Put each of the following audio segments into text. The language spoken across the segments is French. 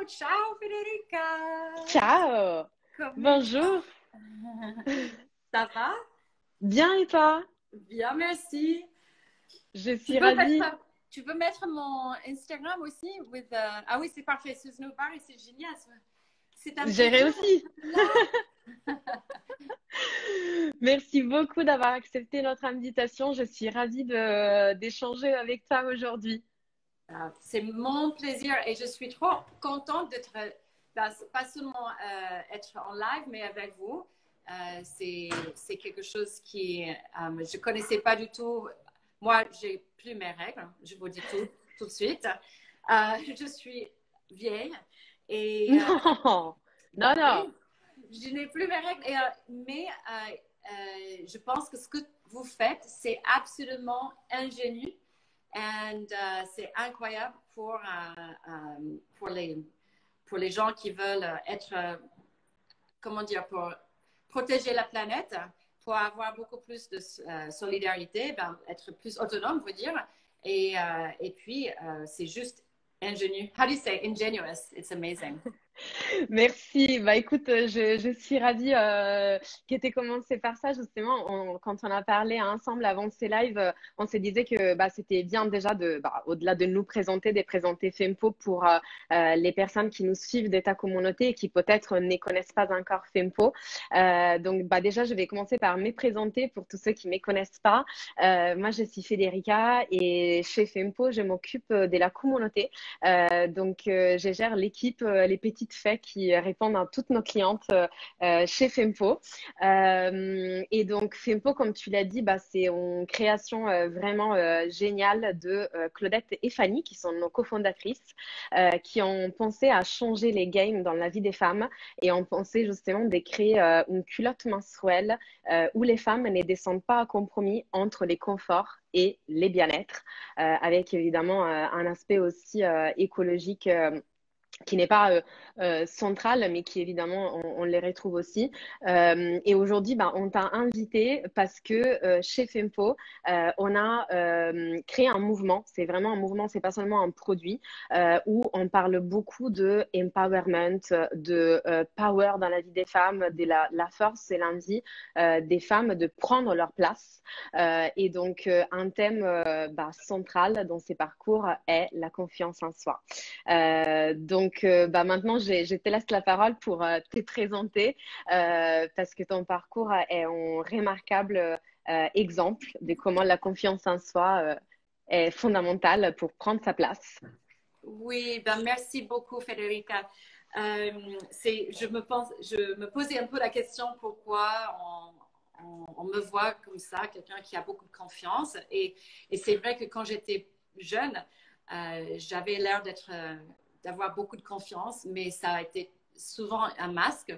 ciao Federica! Ciao, Come bonjour, ça va? bien et toi? Bien, merci. Je Tu suis peux ravie. mettre, tu peux mettre mon Instagram aussi Ah oui, c'est parfait, Susan Barry, c'est génial. C'est un J'ai plaisir réussi. d'être là. Merci beaucoup d'avoir accepté notre invitation. Je suis ravie d'échanger avec toi aujourd'hui. C'est mon plaisir et je suis trop contente d'être, pas seulement être en live, mais avec vous. C'est quelque chose qui, je ne connaissais pas du tout. Moi, j'ai plus mes règles, je vous dis tout de suite. Je suis vieille et Non, non, non. oui, je n'ai plus mes règles, mais je pense que ce que vous faites, c'est absolument ingénieux. Et c'est incroyable pour les gens qui veulent être, comment dire, pour protéger la planète, pour avoir beaucoup plus de solidarité, ben, être plus autonome, vous dire. Et puis, c'est juste ingénieux. How do you say ingenuous? It's amazing. Merci. Bah écoute, je suis ravie que tu aies commencé par ça. Justement, quand on a parlé ensemble avant ces lives, on se disait que bah, c'était bien déjà au-delà de nous présenter, de présenter Fempo pour les personnes qui nous suivent de ta communauté et qui peut-être ne connaissent pas encore Fempo. Donc bah, déjà, je vais commencer par me présenter pour tous ceux qui ne me connaissent pas. Moi, je suis Federica et chez Fempo, je m'occupe de la communauté. Je gère l'équipe, les petites fées qui répondent à toutes nos clientes chez Fempo. Et donc, Fempo, comme tu l'as dit, bah, c'est une création vraiment géniale de Claudette et Fanny, qui sont nos cofondatrices, qui ont pensé à changer les games dans la vie des femmes et ont pensé justement de créer une culotte menstruelle où les femmes ne descendent pas à compromis entre les conforts et les bien-être, avec évidemment un aspect aussi écologique qui n'est pas centrale, mais qui évidemment, on les retrouve aussi. Et aujourd'hui, bah, on t'a invité parce que chez Fempo, on a créé un mouvement. C'est vraiment un mouvement, c'est pas seulement un produit, où on parle beaucoup de empowerment, de power dans la vie des femmes, de la force et l'envie des femmes de prendre leur place. Et donc, un thème central dans ces parcours est la confiance en soi. Bah maintenant, je te laisse la parole pour te présenter parce que ton parcours est un remarquable exemple de comment la confiance en soi est fondamentale pour prendre sa place. Oui, ben merci beaucoup, Federica. Je me posais un peu la question pourquoi on me voit comme ça, quelqu'un qui a beaucoup de confiance. Et c'est vrai que quand j'étais jeune, j'avais l'air d'avoir beaucoup de confiance, mais ça a été souvent un masque.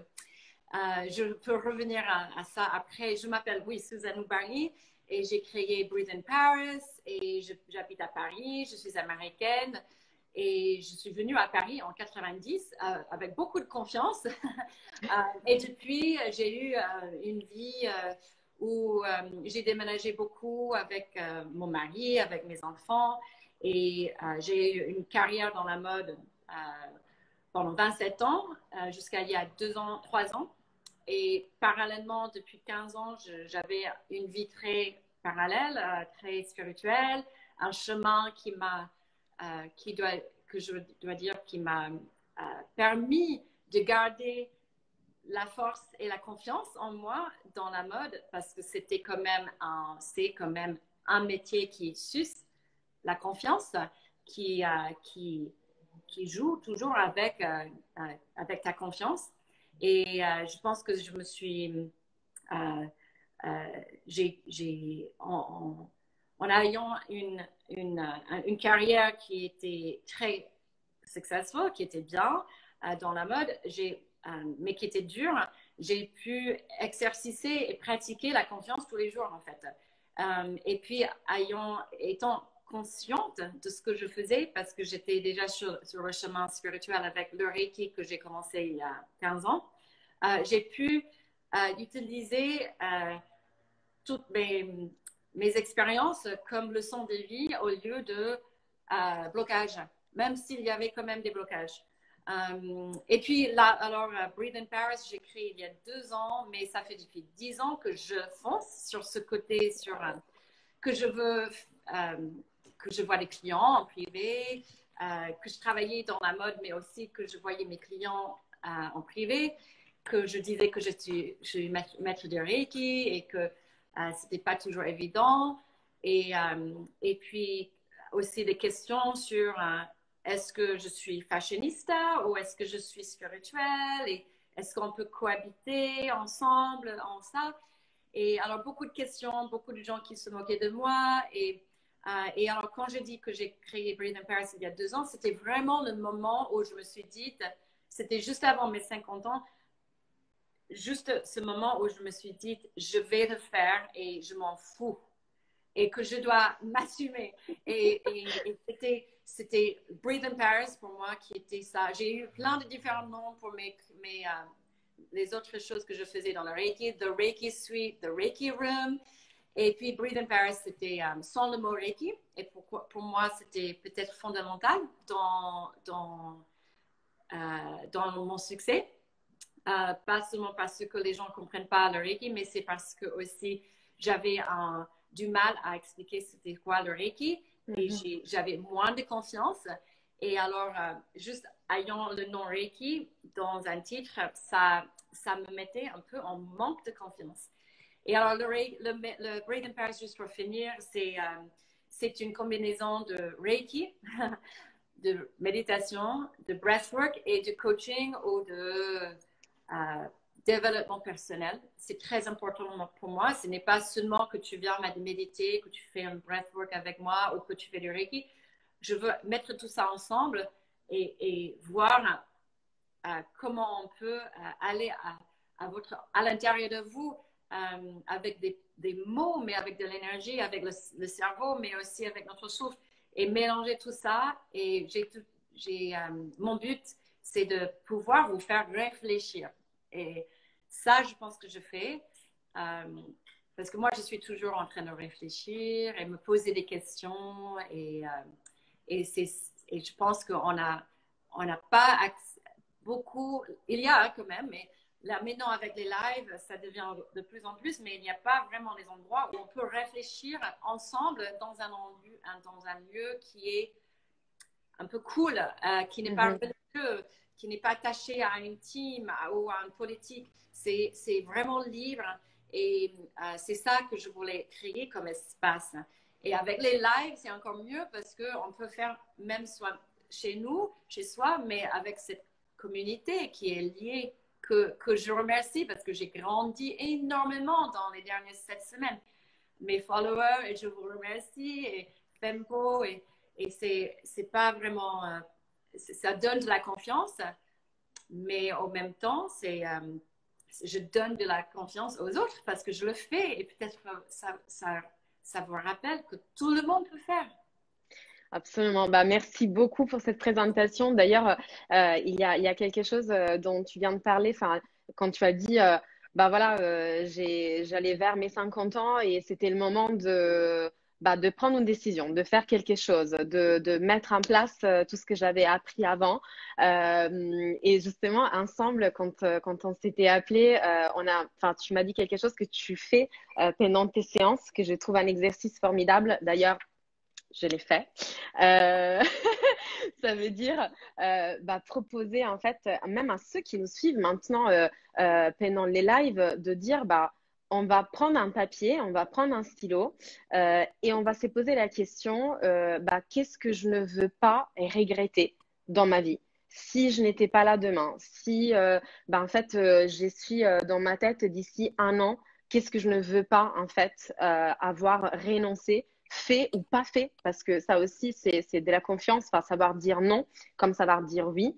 Je peux revenir à ça après. Je m'appelle, oui, Suzanne Barney et j'ai créé Breathe in Paris et j'habite à Paris, je suis américaine. Et je suis venue à Paris en 90 avec beaucoup de confiance. Et depuis, j'ai eu une vie où j'ai déménagé beaucoup avec mon mari, avec mes enfants. Et j'ai eu une carrière dans la mode pendant 27 ans, jusqu'à il y a 2 ans, 3 ans. Et parallèlement, depuis 15 ans, j'avais une vie très parallèle, très spirituelle, un chemin que je dois dire, qui m'a permis de garder la force et la confiance en moi dans la mode parce que c'est quand même un métier qui suce la confiance, qui, euh, qui, qui joue toujours avec ta confiance. Et je pense que je me suis euh, en ayant une carrière qui était très successful, qui était bien dans la mode, mais qui était dure, j'ai pu exercer et pratiquer la confiance tous les jours en fait. Et puis étant consciente de ce que je faisais parce que j'étais déjà sur le chemin spirituel avec le Reiki que j'ai commencé il y a 15 ans, j'ai pu utiliser toutes mes expériences comme leçon de vie au lieu de blocage, même s'il y avait quand même des blocages. Et puis là, alors, Breathe in Paris, j'ai créé il y a 2 ans, mais ça fait depuis 10 ans que je fonce sur ce côté, que je veux, que je vois les clients en privé, que je travaillais dans la mode, mais aussi que je voyais mes clients en privé, que je disais que je suis maître de Reiki et que c'était pas toujours évident. Et puis aussi des questions sur est-ce que je suis fashionista ou est-ce que je suis spirituelle et est-ce qu'on peut cohabiter ensemble en ça? Et alors, beaucoup de questions, beaucoup de gens qui se moquaient de moi. Et alors, quand j'ai dit que j'ai créé Breathe in Paris il y a 2 ans, c'était vraiment le moment où je me suis dit, c'était juste avant mes 50 ans, juste ce moment où je me suis dit, je vais le faire et je m'en fous et que je dois m'assumer. Et c'était Breathe in Paris pour moi qui était ça. J'ai eu plein de différents noms pour les autres choses que je faisais dans le Reiki, The Reiki Suite, The Reiki Room. Et puis Breathe in Paris, c'était sans le mot Reiki. Et pour moi, c'était peut-être fondamental dans mon succès. Pas seulement parce que les gens ne comprennent pas le Reiki, mais c'est parce que aussi j'avais du mal à expliquer c'était quoi le Reiki et j'avais moins de confiance. Et alors, juste ayant le nom Reiki dans un titre, ça me mettait un peu en manque de confiance. Et alors, le Breathe in Paris, juste pour finir, c'est une combinaison de Reiki, de méditation, de breathwork et de coaching ou de développement personnel. C'est très important pour moi. Ce n'est pas seulement que tu viens méditer, que tu fais un breathwork avec moi ou que tu fais du Reiki. Je veux mettre tout ça ensemble et voir comment on peut aller à l'intérieur de vous avec des mots, mais avec de l'énergie, avec le cerveau, mais aussi avec notre souffle et mélanger tout ça. Et mon but, c'est de pouvoir vous faire réfléchir. Et ça, je pense que je fais. Parce que moi, je suis toujours en train de réfléchir et me poser des questions. Et je pense qu'on n'a pas beaucoup. Il y a quand même, mais là maintenant avec les lives, ça devient de plus en plus, mais il n'y a pas vraiment des endroits où on peut réfléchir ensemble dans un lieu qui est un peu cool, qui n'est pas religieux, qui n'est pas attaché à une team ou à une politique. C'est vraiment libre et c'est ça que je voulais créer comme espace. Et avec les lives, c'est encore mieux parce qu'on peut faire même soit chez nous, chez soi, mais avec cette communauté qui est liée, que je remercie parce que j'ai grandi énormément dans les dernières 7 semaines. Mes followers, et je vous remercie, et Fempo, et c'est pas vraiment... ça donne de la confiance, mais en même temps, je donne de la confiance aux autres parce que je le fais et peut-être ça vous rappelle que tout le monde peut faire. Absolument. Bah, merci beaucoup pour cette présentation. D'ailleurs, il y a quelque chose dont tu viens de parler. Enfin, quand tu as dit, bah voilà, j'allais vers mes 50 ans et c'était le moment de prendre une décision, de faire quelque chose, de mettre en place tout ce que j'avais appris avant. Et justement, ensemble, quand on s'était appelé, enfin, tu m'as dit quelque chose que tu fais pendant tes séances, que je trouve un exercice formidable. D'ailleurs, je l'ai fait. Ça veut dire proposer en fait, même à ceux qui nous suivent maintenant pendant les lives, de dire on va prendre un papier, on va prendre un stylo et on va se poser la question qu'est-ce que je ne veux pas regretter dans ma vie? Si je n'étais pas là demain, si en fait je suis dans ma tête d'ici un an, qu'est-ce que je ne veux pas en fait avoir renoncé, fait ou pas fait, parce que ça aussi, c'est de la confiance, enfin, savoir dire non comme savoir dire oui.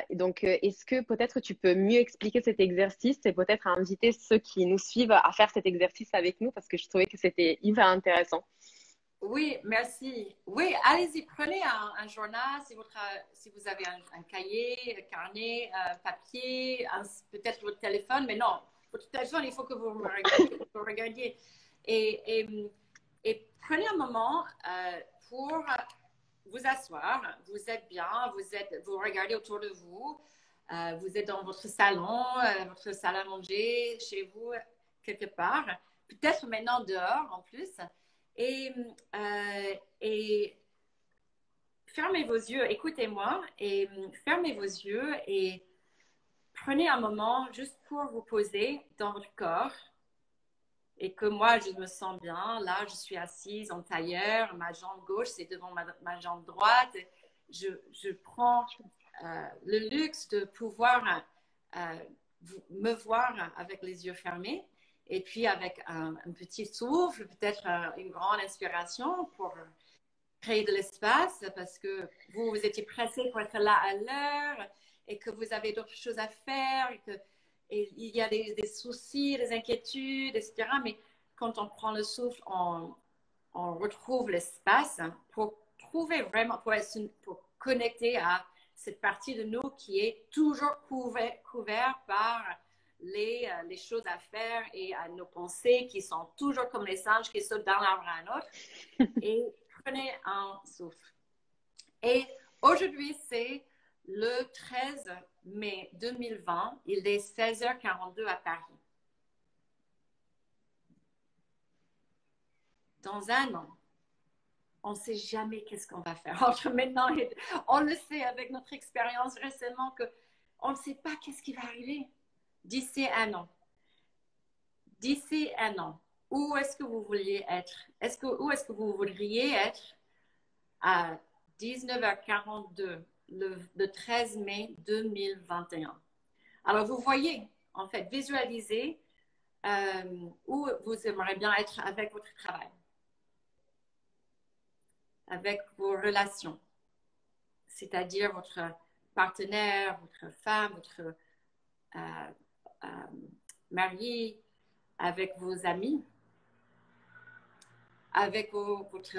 Donc, est-ce que peut-être tu peux mieux expliquer cet exercice et peut-être inviter ceux qui nous suivent à faire cet exercice avec nous, parce que je trouvais que c'était hyper intéressant. Oui, merci. Oui, allez-y, prenez un journal si vous avez un cahier, un carnet, papier, peut-être votre téléphone, mais non, votre téléphone, il faut que vous regardiez. Et prenez un moment pour vous asseoir, vous êtes bien, vous regardez autour de vous, vous êtes dans votre salon, votre salle à manger, chez vous, quelque part, peut-être maintenant dehors en plus, et, et fermez vos yeux, écoutez-moi, et fermez vos yeux et prenez un moment juste pour vous poser dans votre corps et que moi, je me sens bien. Là, je suis assise en tailleur, ma jambe gauche, c'est devant ma jambe droite. Je prends le luxe de pouvoir me voir avec les yeux fermés et puis avec un petit souffle, peut-être une grande inspiration pour créer de l'espace parce que vous étiez pressé pour être là à l'heure et que vous avez d'autres choses à faire et il y a des soucis, des inquiétudes, etc. Mais quand on prend le souffle, on retrouve l'espace pour trouver vraiment, pour connecter à cette partie de nous qui est toujours couvert par les choses à faire et à nos pensées qui sont toujours comme les singes qui sautent d'un arbre à un autre. Et prenez un souffle. Et aujourd'hui, c'est le 13 mai 2020. Il est 16h42 à Paris. Dans un an, on ne sait jamais qu'est-ce qu'on va faire. Entre maintenant et on le sait avec notre expérience récemment qu'on ne sait pas qu'est-ce qui va arriver d'ici un an. D'ici un an, où est-ce que vous vouliez être? Où est-ce que vous voudriez être à 19h42 le 13 mai 2021? Alors, vous voyez, en fait, visualisez où vous aimeriez bien être avec votre travail, avec vos relations, c'est-à-dire votre partenaire, votre femme, votre mari, avec vos amis, avec votre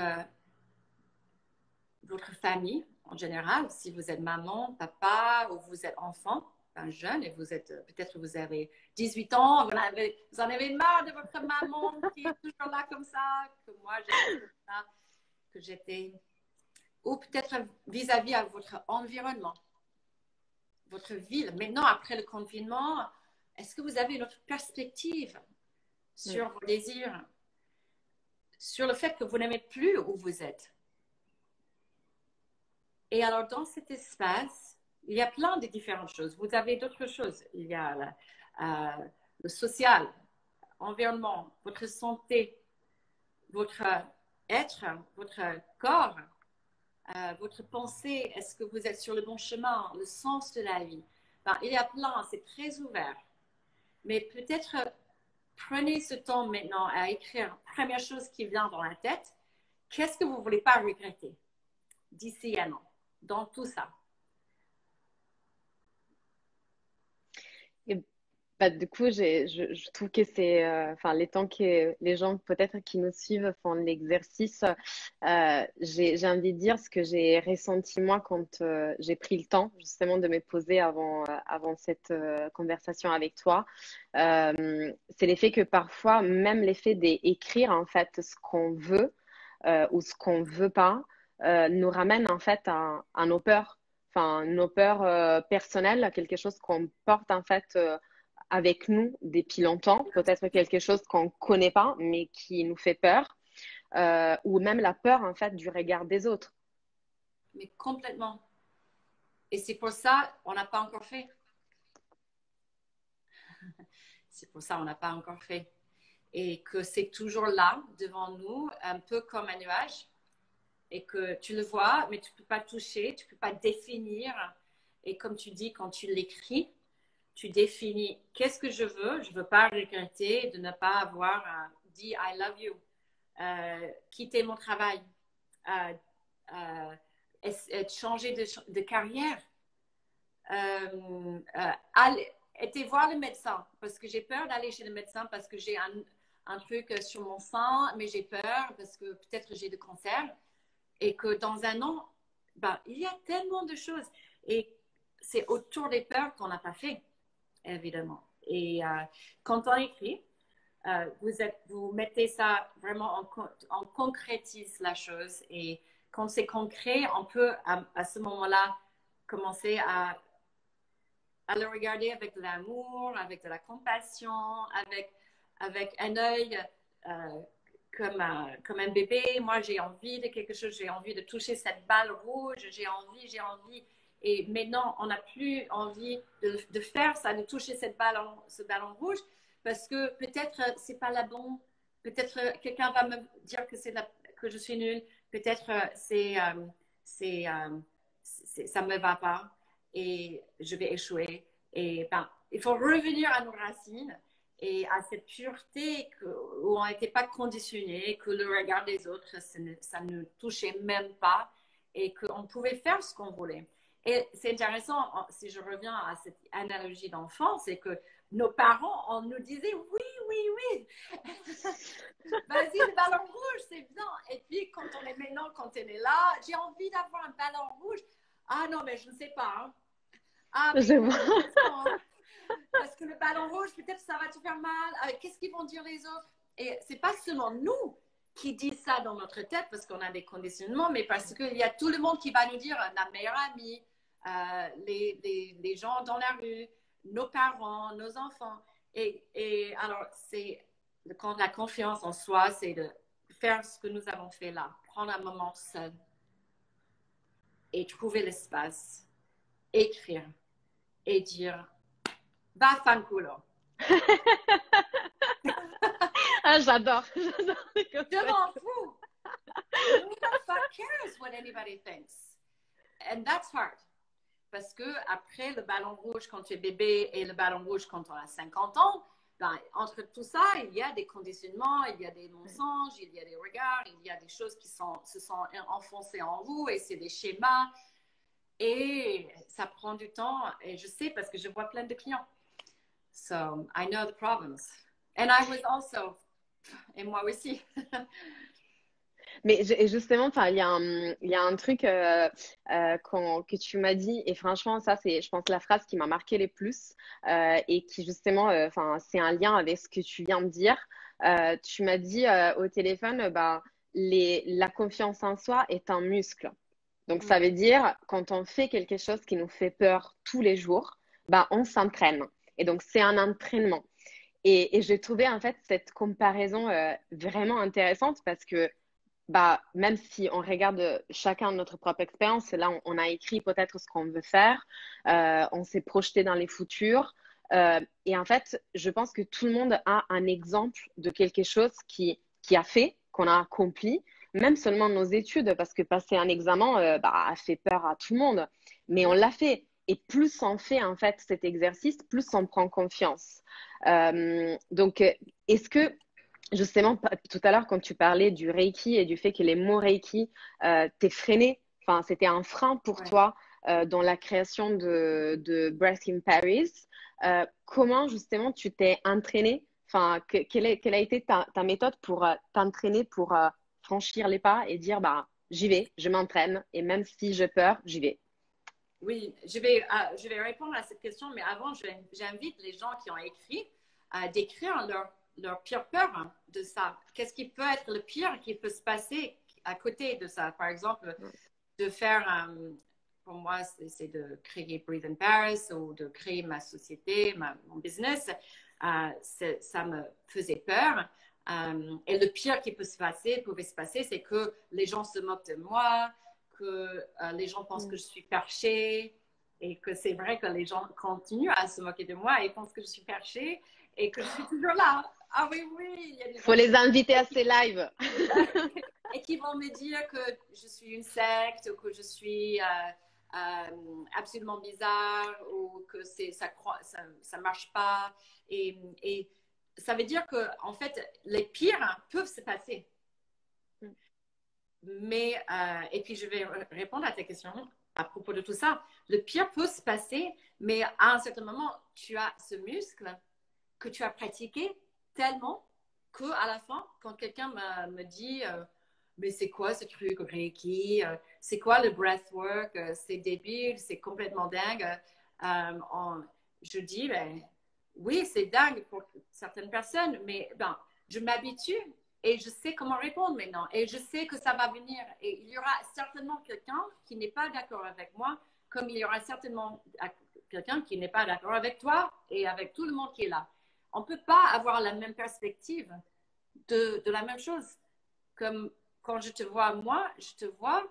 famille en général, si vous êtes maman, papa ou vous êtes enfant, un jeune et vous êtes, peut-être vous avez 18 ans, vous en avez marre de votre maman qui est toujours là comme ça, que moi j'étais comme ça, que j'étais, ou peut-être vis-à-vis à votre environnement, votre ville. Maintenant, après le confinement, est-ce que vous avez une autre perspective sur vos désirs, sur le fait que vous n'aimez plus où vous êtes? Et alors, dans cet espace, il y a plein de différentes choses. Vous avez d'autres choses. Il y a le social, environnement, votre santé, votre être, votre corps, votre pensée. Est-ce que vous êtes sur le bon chemin? Le sens de la vie. Enfin, il y a plein, c'est très ouvert. Mais peut-être prenez ce temps maintenant à écrire. Première chose qui vient dans la tête, qu'est-ce que vous ne voulez pas regretter d'ici un an, dans tout ça? Et bah, du coup, je trouve que c'est, enfin, les temps que les gens peut-être qui nous suivent font l'exercice, j'ai envie de dire ce que j'ai ressenti moi quand j'ai pris le temps justement de me poser avant cette conversation avec toi. C'est l'effet que parfois, même l'effet d'écrire en fait ce qu'on veut ou ce qu'on veut pas nous ramène en fait à nos peurs. Enfin, nos peurs personnelles, quelque chose qu'on porte en fait avec nous depuis longtemps, peut-être quelque chose qu'on ne connaît pas, mais qui nous fait peur, ou même la peur en fait du regard des autres. Mais complètement. Et c'est pour ça qu'on n'a pas encore fait. C'est pour ça qu'on n'a pas encore fait. Et que c'est toujours là, devant nous, un peu comme un nuage. Et que tu le vois, mais tu ne peux pas toucher, tu ne peux pas définir. Et comme tu dis, quand tu l'écris, tu définis qu'est-ce que je veux. Je ne veux pas regretter de ne pas avoir dit I love you, quitter mon travail, changer de carrière, aller voir le médecin parce que j'ai peur d'aller chez le médecin parce que j'ai un truc sur mon sein, mais j'ai peur parce que peut-être j'ai de cancer et que dans un an, ben, il y a tellement de choses et c'est autour des peurs qu'on n'a pas fait, évidemment. Et quand on écrit, vous mettez ça vraiment, on concrétise la chose et quand c'est concret, on peut à ce moment-là commencer à le regarder avec de l'amour, avec de la compassion, avec un œil comme un bébé. Moi, j'ai envie de quelque chose, j'ai envie de toucher cette balle rouge, j'ai envie. Et maintenant, on n'a plus envie de faire ça, de toucher ce ballon rouge, parce que peut-être c'est pas la bonne. Peut-être quelqu'un va me dire que je suis nulle. Peut-être ça me va pas et je vais échouer. Et ben, il faut revenir à nos racines et à cette pureté où on n'était pas conditionné, que le regard des autres, ça ne touchait même pas et qu'on pouvait faire ce qu'on voulait. Et c'est intéressant, si je reviens à cette analogie d'enfant, c'est que nos parents, on nous disait oui. Vas-y, le ballon rouge, c'est bien. Et puis, quand on est là, j'ai envie d'avoir un ballon rouge. Ah non, mais je ne sais pas. Hein. Ah, mais parce que le ballon rouge, peut-être ça va te faire mal. Qu'est-ce qu'ils vont dire les autres? Et c'est pas seulement nous qui disent ça dans notre tête parce qu'on a des conditionnements, mais parce qu'il y a tout le monde qui va nous dire, la meilleure amie, les gens dans la rue, nos parents, nos enfants. Et alors, quand la confiance en soi, c'est de faire ce que nous avons fait là, prendre un moment seul et trouver l'espace, écrire et dire va fanculo. Ah, j'adore. Je m'en fous. Who the fuck cares what anybody thinks? And that's hard. Parce que après le ballon rouge quand tu es bébé et le ballon rouge quand on a 50 ans, ben, entre tout ça, il y a des conditionnements, il y a des mensonges, il y a des regards, il y a des choses qui se sont enfoncées en vous et c'est des schémas. Et ça prend du temps. Et je sais parce que je vois plein de clients. So, I know the problems. And I was also, et moi aussi. Mais justement, il y a un truc que tu m'as dit, et franchement, ça, c'est, je pense, la phrase qui m'a marqué le plus, et qui justement, c'est un lien avec ce que tu viens de dire. Tu m'as dit au téléphone, la confiance en soi est un muscle. Donc, ça veut dire, quand on fait quelque chose qui nous fait peur tous les jours, on s'entraîne. Et donc, c'est un entraînement. Et j'ai trouvé, en fait, cette comparaison vraiment intéressante parce que même si on regarde chacun notre propre expérience, là, on a écrit peut-être ce qu'on veut faire, on s'est projeté dans les futurs. Et en fait, je pense que tout le monde a un exemple de quelque chose qui a fait, qu'on a accompli, même seulement nos études, parce que passer un examen a fait peur à tout le monde, mais on l'a fait. Et plus on fait en fait cet exercice, plus on prend confiance. Donc, est-ce que justement, tout à l'heure, quand tu parlais du Reiki et du fait que les mots Reiki t'aient freiné, enfin, c'était un frein pour toi dans la création de Breath in Paris. Comment justement tu t'es entraîné? Enfin, quelle a été ta méthode pour t'entraîner, pour franchir les pas et dire, j'y vais, je m'entraîne et même si j'ai peur, j'y vais. Oui, je vais répondre à cette question, mais avant, j'invite les gens qui ont écrit à décrire leur pire peur de ça. Qu'est-ce qui peut être le pire qui peut se passer à côté de ça? Par exemple, de faire, pour moi, c'est de créer Breathe in Paris ou de créer ma société, mon business. Ça me faisait peur. Et le pire qui pouvait se passer, c'est que les gens se moquent de moi, que les gens pensent que je suis perchée et que c'est vrai que les gens continuent à se moquer de moi et pensent que je suis perchée et que je suis toujours là. Ah oui, oui. Il faut les inviter à ces lives. Et qui vont me dire que je suis une secte ou que je suis absolument bizarre ou que ça marche pas. Et ça veut dire que, en fait, les pires peuvent se passer. Mais, et puis je vais répondre à ta question à propos de tout ça. Le pire peut se passer, mais à un certain moment, tu as ce muscle que tu as pratiqué tellement qu'à la fin, quand quelqu'un me dit mais c'est quoi ce truc Reiki? C'est quoi le breathwork? C'est débile, c'est complètement dingue. Je dis, oui, c'est dingue pour certaines personnes, mais je m'habitue Et je sais comment répondre maintenant. Et je sais que ça va venir. Et il y aura certainement quelqu'un qui n'est pas d'accord avec moi, comme il y aura certainement quelqu'un qui n'est pas d'accord avec toi et avec tout le monde qui est là. On ne peut pas avoir la même perspective de la même chose. Comme quand je te vois, moi, je te vois,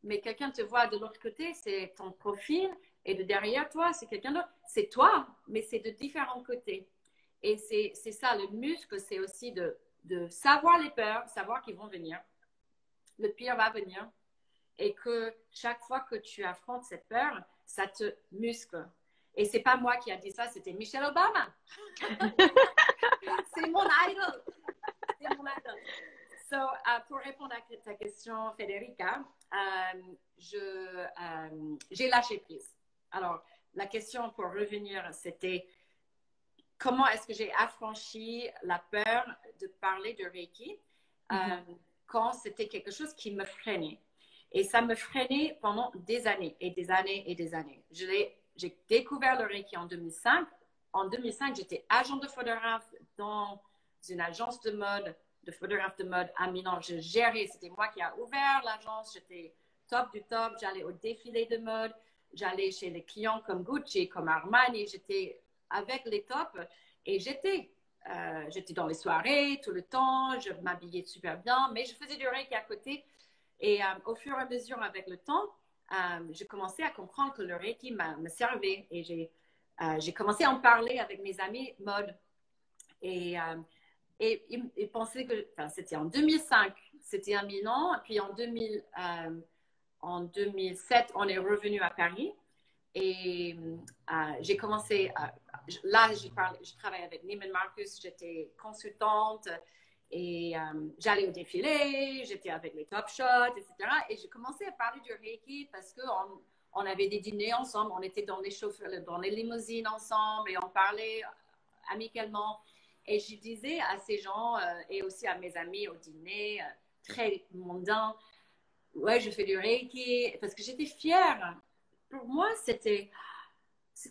mais quelqu'un te voit de l'autre côté, c'est ton profil, et de derrière toi, c'est quelqu'un d'autre. C'est toi, mais c'est de différents côtés. Et c'est ça, le muscle, c'est aussi de savoir les peurs, savoir qu'ils vont venir. Le pire va venir. Et que chaque fois que tu affrontes cette peur, ça te muscle. Et c'est pas moi qui a dit ça, c'était Michelle Obama. C'est mon idol. C'est mon idol. So, pour répondre à ta question, Federica, j'ai lâché prise. Alors, la question pour revenir, c'était comment est-ce que j'ai affranchi la peur de parler de Reiki quand c'était quelque chose qui me freinait. Et ça me freinait pendant des années et des années et des années. J'ai découvert le Reiki en 2005. En 2005, j'étais agent de photographe dans une agence de mode, de photographe de mode à Milan. Je gérais, c'était moi qui a ouvert l'agence. J'étais top du top. J'allais au défilé de mode. J'allais chez les clients comme Gucci, comme Armani. J'étais avec les tops et j'étais dans les soirées tout le temps. Je m'habillais super bien, mais je faisais du Reiki à côté. Et au fur et à mesure, avec le temps, j'ai commencé à comprendre que le Reiki me servait. Et j'ai commencé à en parler avec mes amis mode. Et ils pensaient que, enfin, c'était en 2005, c'était à Milan. Puis en 2007, on est revenu à Paris. Et j'ai commencé, là, je travaille avec Neiman Marcus, j'étais consultante. Et j'allais au défilé, j'étais avec les Top Shots, etc. Et j'ai commencé à parler du Reiki parce qu'on avait des dîners ensemble, on était dans les limousines ensemble et on parlait amicalement. Et je disais à ces gens et aussi à mes amis au dîner, très mondain, ouais, je fais du Reiki parce que j'étais fière. Pour moi, c'était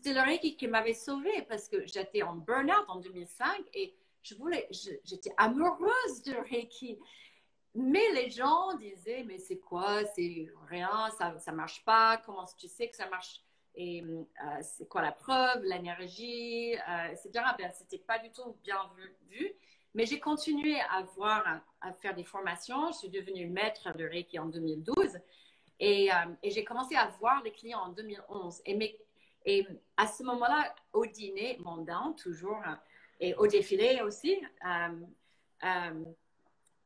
le Reiki qui m'avait sauvée parce que j'étais en burn-out en 2005 et j'étais amoureuse de Reiki. Mais les gens disaient, mais c'est quoi? C'est rien, ça ne marche pas. Comment tu sais que ça marche? Et c'est quoi la preuve? L'énergie, etc. Ben, c'était pas du tout bien vu. Mais j'ai continué à faire des formations. Je suis devenue maître de Reiki en 2012. Et j'ai commencé à voir les clients en 2011. Et à ce moment-là, au dîner mondain, toujours, et au défilé aussi,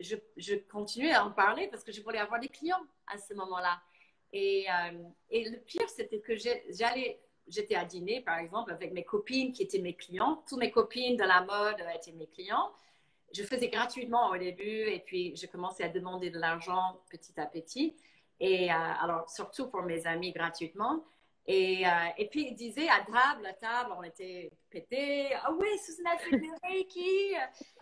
je continuais à en parler parce que je voulais avoir des clients à ce moment-là. Et le pire, c'était que j'étais à dîner, par exemple, avec mes copines qui étaient mes clients. Toutes mes copines de la mode étaient mes clients. Je faisais gratuitement au début et puis je commençais à demander de l'argent petit à petit. Et alors, surtout pour mes amis gratuitement. Et puis, ils disaient à table, on était pétés. Ah oui, Susan a fait du Reiki.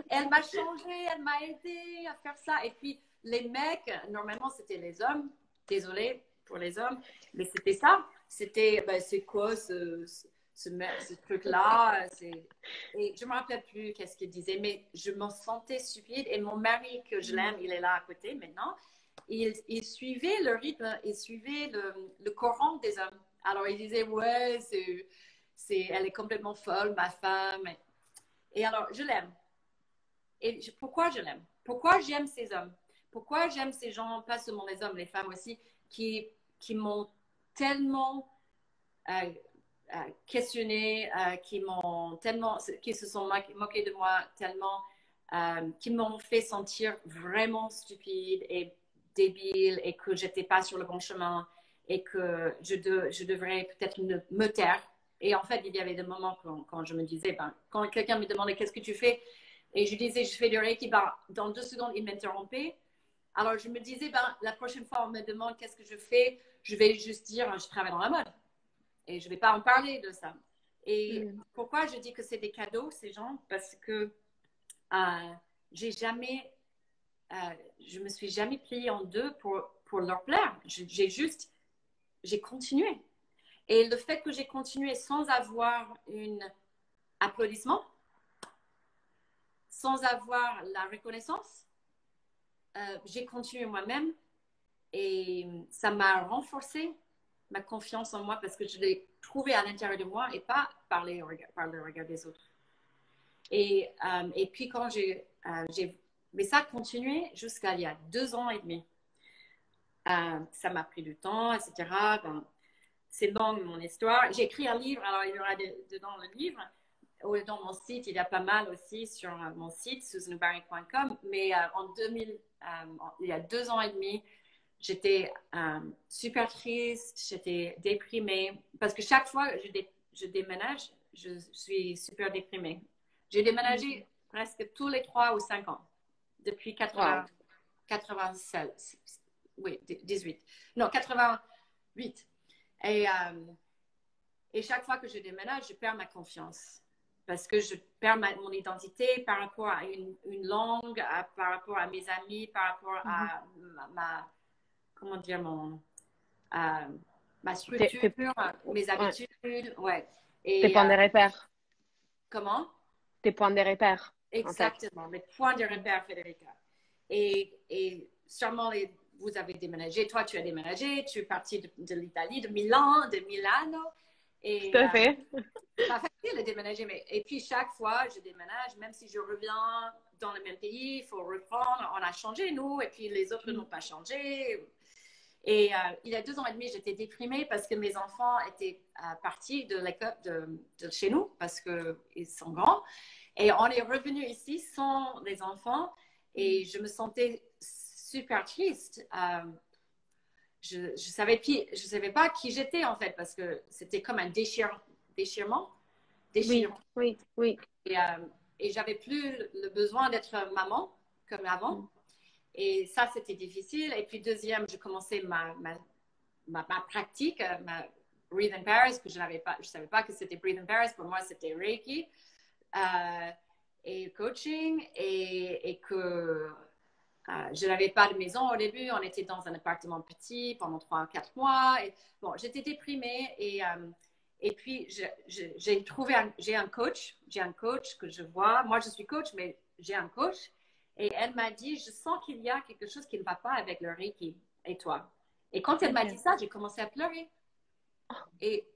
Elle m'a changé, elle m'a aidé à faire ça. Et puis, les mecs, normalement, c'était les hommes. Désolée pour les hommes, mais c'était ça. C'était, ben, c'est quoi ce truc-là? Et je ne me rappelle plus qu'est-ce qu'il disait, mais je me sentais stupide. Et mon mari, que je l'aime, il est là à côté maintenant. Il suivait le rythme, il suivait le courant des hommes. Alors, il disait, ouais, elle est complètement folle, ma femme. Et alors, je l'aime. Et pourquoi je l'aime? Pourquoi j'aime ces hommes? Pourquoi j'aime ces gens, pas seulement les hommes, les femmes aussi, qui m'ont tellement questionné, qui se sont moqués de moi tellement, qui m'ont fait sentir vraiment stupide et débile et que j'étais pas sur le bon chemin et que je devrais peut-être me taire. Et en fait, il y avait des moments quand je me disais, ben, quand quelqu'un me demandait qu'est-ce que tu fais, et je disais je fais du Reiki, ben, dans 2 secondes, il m'interrompait. Alors je me disais, ben, la prochaine fois on me demande qu'est-ce que je fais, je vais juste dire je travaille dans la mode. Et je ne vais pas en parler de ça. Et pourquoi je dis que c'est des cadeaux, ces gens? Parce que je me suis jamais pliée en deux pour leur plaire. J'ai continué. Et le fait que j'ai continué sans avoir un applaudissement, sans avoir la reconnaissance, j'ai continué moi-même et ça m'a renforcé ma confiance en moi parce que je l'ai trouvé à l'intérieur de moi et pas par le regard des autres. Et puis quand mais ça a continué jusqu'à il y a 2 ans et demi. Ça m'a pris du temps, etc. Ben, c'est long mon histoire. J'ai écrit un livre, alors il y aura dedans le livre. Dans mon site, il y a pas mal aussi sur mon site, susanoubarry.com. Mais il y a 2 ans et demi, j'étais super triste, j'étais déprimée. Parce que chaque fois que je déménage, je suis super déprimée. J'ai déménagé presque tous les 3 ou 5 ans, depuis 96. Oui, 18. Non, 88. Et chaque fois que je déménage, je perds ma confiance. Parce que je perds mon identité par rapport à une langue, par rapport à mes amis, par rapport à comment dire, ma structure, mes habitudes. Ouais. Tes points de repère. Comment? Tes points de repère. Exactement, en fait. Mes points de repère, Federica. Et sûrement, vous avez déménagé, toi tu as déménagé, tu es partie de l'Italie, de Milano. Et, tout à fait. C'est pas facile de déménager, et puis chaque fois je déménage, même si je reviens dans le même pays, il faut reprendre, on a changé nous, et puis les autres n'ont pas changé. Et il y a 2 ans et demi, j'étais déprimée parce que mes enfants étaient partis de l'école de chez nous parce qu'ils sont grands. Et on est revenu ici sans les enfants et je me sentais super triste. Je savais pas qui j'étais en fait parce que c'était comme un déchirement. Oui. Et j'avais plus le besoin d'être maman comme avant. Et ça, c'était difficile. Et puis, deuxième, je commençais ma pratique, ma Breathe in Paris, que je ne savais pas que c'était Breathe in Paris. Pour moi, c'était Reiki et coaching. Et que je n'avais pas de maison au début. On était dans un appartement petit pendant 3-4 mois. Et, bon, j'étais déprimée. Et puis, j'ai un coach. J'ai un coach que je vois. Moi, je suis coach, mais j'ai un coach. Et elle m'a dit, je sens qu'il y a quelque chose qui ne va pas avec le Reiki et toi. Et quand elle m'a dit ça, j'ai commencé à pleurer. Et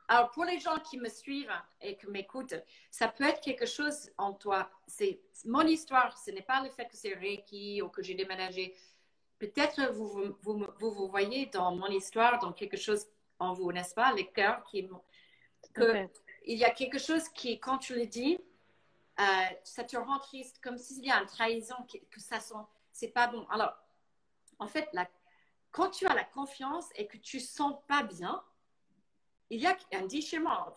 alors, pour les gens qui me suivent et qui m'écoutent, ça peut être quelque chose en toi. C'est mon histoire. Ce n'est pas le fait que c'est Reiki ou que j'ai déménagé. Peut-être vous voyez dans mon histoire, dans quelque chose en vous, n'est-ce pas? Les cœurs il y a quelque chose qui, quand tu le dis, ça te rend triste, comme s'il y a une trahison, que ça sent, c'est pas bon. Alors, en fait, quand tu as la confiance et que tu sens pas bien, il y a un déchirement.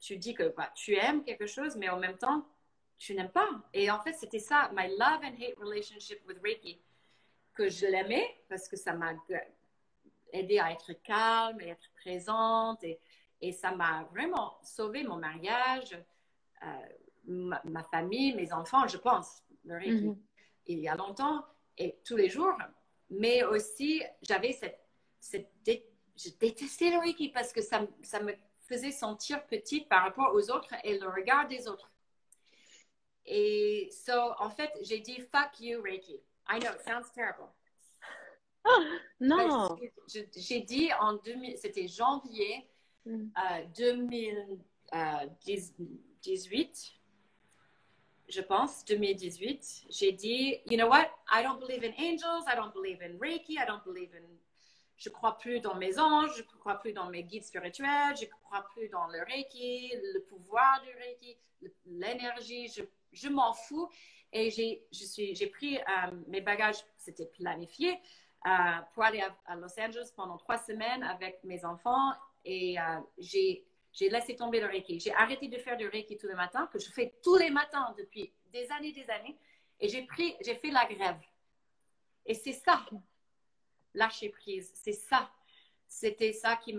Tu dis que tu aimes quelque chose, mais en même temps, tu n'aimes pas. Et en fait, c'était ça, my love and hate relationship with Reiki, que je l'aimais parce que ça m'a aidé à être calme et être présente. Et ça m'a vraiment sauvé mon mariage. Ma famille, mes enfants, je pense, le Reiki, il y a longtemps et tous les jours. Mais aussi, j'avais je détestais le Reiki parce que ça me faisait sentir petite par rapport aux autres et le regard des autres. Et en fait, j'ai dit fuck you Reiki. I know, it sounds terrible. Non. J'ai dit c'était janvier 2018. Je pense, 2018, j'ai dit, you know what, I don't believe in angels, I don't believe in Reiki, je crois plus dans mes anges, je crois plus dans mes guides spirituels, je crois plus dans le Reiki, le pouvoir du Reiki, l'énergie, je m'en fous. Et j'ai pris mes bagages, c'était planifié, pour aller à Los Angeles pendant 3 semaines avec mes enfants et j'ai laissé tomber le Reiki. J'ai arrêté de faire du Reiki tous les matins, que je fais tous les matins depuis des années, et j'ai fait la grève. Et c'est ça, lâcher prise, c'est ça. C'était ça qui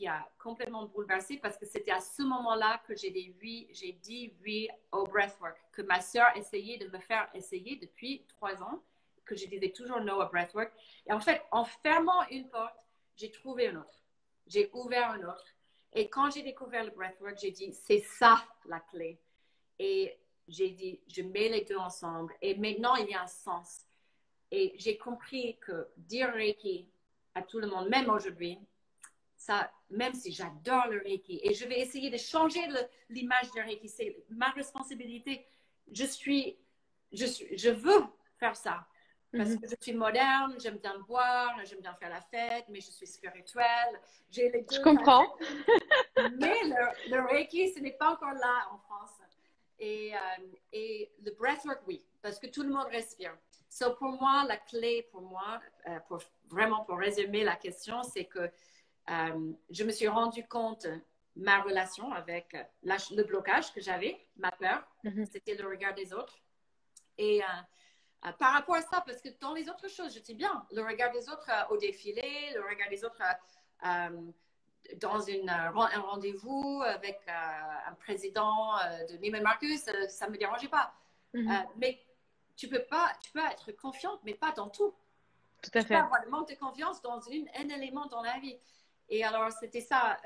a complètement bouleversé parce que c'était à ce moment-là que j'ai dit oui au breathwork, que ma sœur essayait de me faire essayer depuis 3 ans, que je disais toujours no au breathwork. Et en fait, en fermant une porte, j'ai trouvé une autre. J'ai ouvert une autre. Et quand j'ai découvert le breathwork, j'ai dit, c'est ça la clé. Et j'ai dit, je mets les deux ensemble. Et maintenant, il y a un sens. Et j'ai compris que dire Reiki à tout le monde, même aujourd'hui, ça, même si j'adore le Reiki, et je vais essayer de changer l'image du Reiki, c'est ma responsabilité. Je veux faire ça. Parce que je suis moderne, j'aime bien boire, j'aime bien faire la fête, mais je suis spirituelle. J'ai les Je deux comprends. mais le Reiki, ce n'est pas encore là en France. Et le breathwork, oui, parce que tout le monde respire. So pour moi, la clé pour moi, vraiment pour résumer la question, c'est que je me suis rendu compte ma relation avec le blocage que j'avais, ma peur, c'était le regard des autres. Et par rapport à ça, parce que dans les autres choses, j'étais bien. Le regard des autres au défilé, le regard des autres dans un rendez-vous avec un président de Neiman Marcus, ça ne me dérangeait pas. Mais tu peux être confiante, mais pas dans tout. Tout à Tu peux fait. avoir le manque de confiance dans un élément dans la vie. Et alors, c'était ça.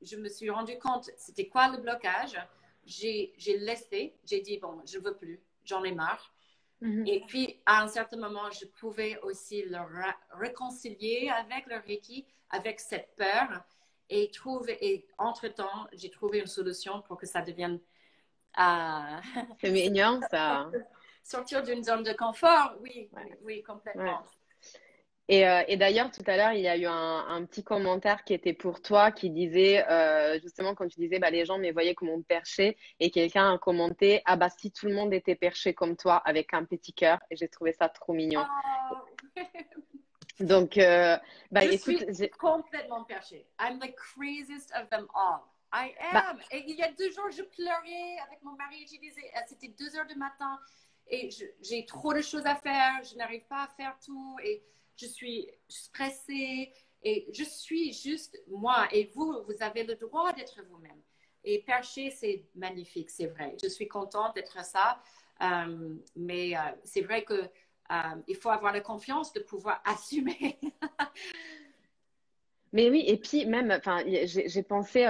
Je me suis rendu compte, c'était quoi le blocage? J'ai laissé, j'ai dit, bon, je ne veux plus, j'en ai marre. Et puis, à un certain moment, je pouvais aussi le réconcilier avec le Reiki, avec cette peur. Et entre-temps, j'ai trouvé une solution pour que ça devienne... C'est mignon, ça. sortir d'une zone de confort, oui, Ouais. oui, complètement. Ouais. Et d'ailleurs, tout à l'heure, il y a eu un petit commentaire qui était pour toi, qui disait, justement, quand tu disais, bah, les gens me voyaient comme mon perché, et quelqu'un a commenté, ah bah si tout le monde était perché comme toi, avec un petit cœur, et j'ai trouvé ça trop mignon. Oh. Donc, bah Je écoute, suis complètement perchée. I'm the craziest of them all. I bah, am. Et il y a 2 jours, je pleurais avec mon mari. Je disais, c'était 2 heures du matin et j'ai trop de choses à faire. Je n'arrive pas à faire tout et je suis stressée et je suis juste moi. Et vous avez le droit d'être vous-même. Et perché, c'est magnifique, c'est vrai. Je suis contente d'être ça. Mais c'est vrai que il faut avoir la confiance de pouvoir assumer. mais oui, et puis même, enfin, j'ai pensé,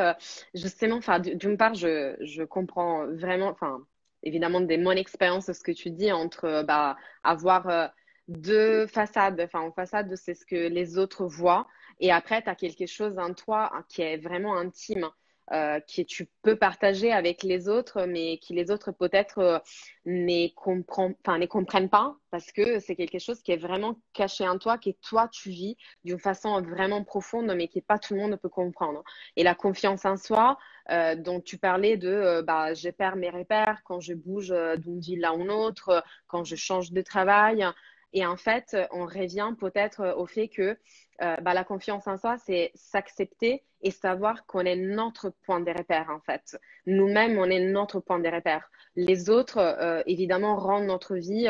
justement, enfin, d'une part, je comprends vraiment, enfin, évidemment, de mon expérience, ce que tu dis entre, bah, avoir deux façades, enfin, en façade, c'est ce que les autres voient, et après, tu as quelque chose en toi hein, qui est vraiment intime, qui tu peux partager avec les autres, mais qui les autres peut-être ne comprennent pas, parce que c'est quelque chose qui est vraiment caché en toi, que toi, tu vis d'une façon vraiment profonde, mais que pas tout le monde peut comprendre. Et la confiance en soi, dont tu parlais de, bah, je perds mes repères quand je bouge d'une ville à une autre, quand je change de travail. Et en fait, on revient peut-être au fait que bah, la confiance en soi, c'est s'accepter et savoir qu'on est notre point de repère, en fait. Nous-mêmes, on est notre point de repère. Les autres, évidemment, rendent notre vie,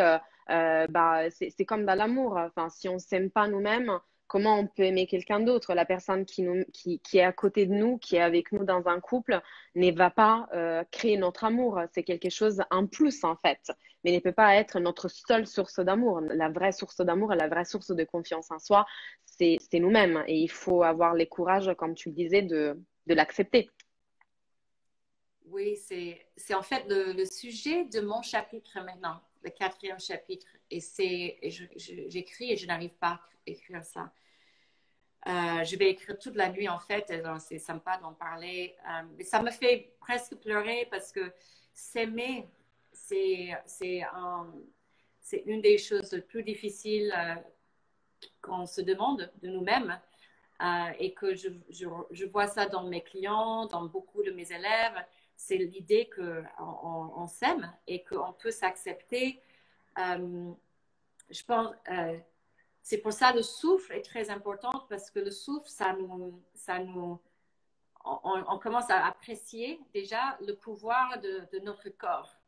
bah, c'est comme dans l'amour. Enfin, si on s'aime pas nous-mêmes, comment on peut aimer quelqu'un d'autre? La personne qui est à côté de nous, qui est avec nous dans un couple, ne va pas créer notre amour. C'est quelque chose en plus, en fait, mais ne peut pas être notre seule source d'amour. La vraie source d'amour et la vraie source de confiance en soi, c'est nous-mêmes. Et il faut avoir le courage, comme tu le disais, de l'accepter. Oui, c'est en fait le sujet de mon chapitre maintenant, le 4e chapitre. Et j'écris et je n'arrive pas à écrire ça. Je vais écrire toute la nuit en fait, c'est sympa d'en parler. Mais ça me fait presque pleurer parce que s'aimer, c'est une des choses les plus difficiles qu'on se demande de nous-mêmes. Et que je vois ça dans mes clients, dans beaucoup de mes élèves, c'est l'idée qu'on s'aime et qu'on peut s'accepter. Je pense, c'est pour ça le souffle est très important parce que le souffle, on commence à apprécier déjà le pouvoir de notre corps.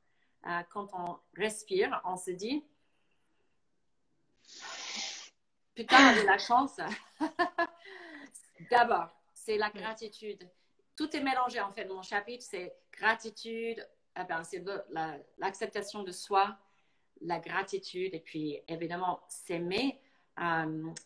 Quand on respire, on se dit, putain, j'ai la chance. D'abord, c'est la gratitude. Tout est mélangé en fait. Mon chapitre, c'est gratitude, c'est l'acceptation de soi, la gratitude et puis évidemment s'aimer.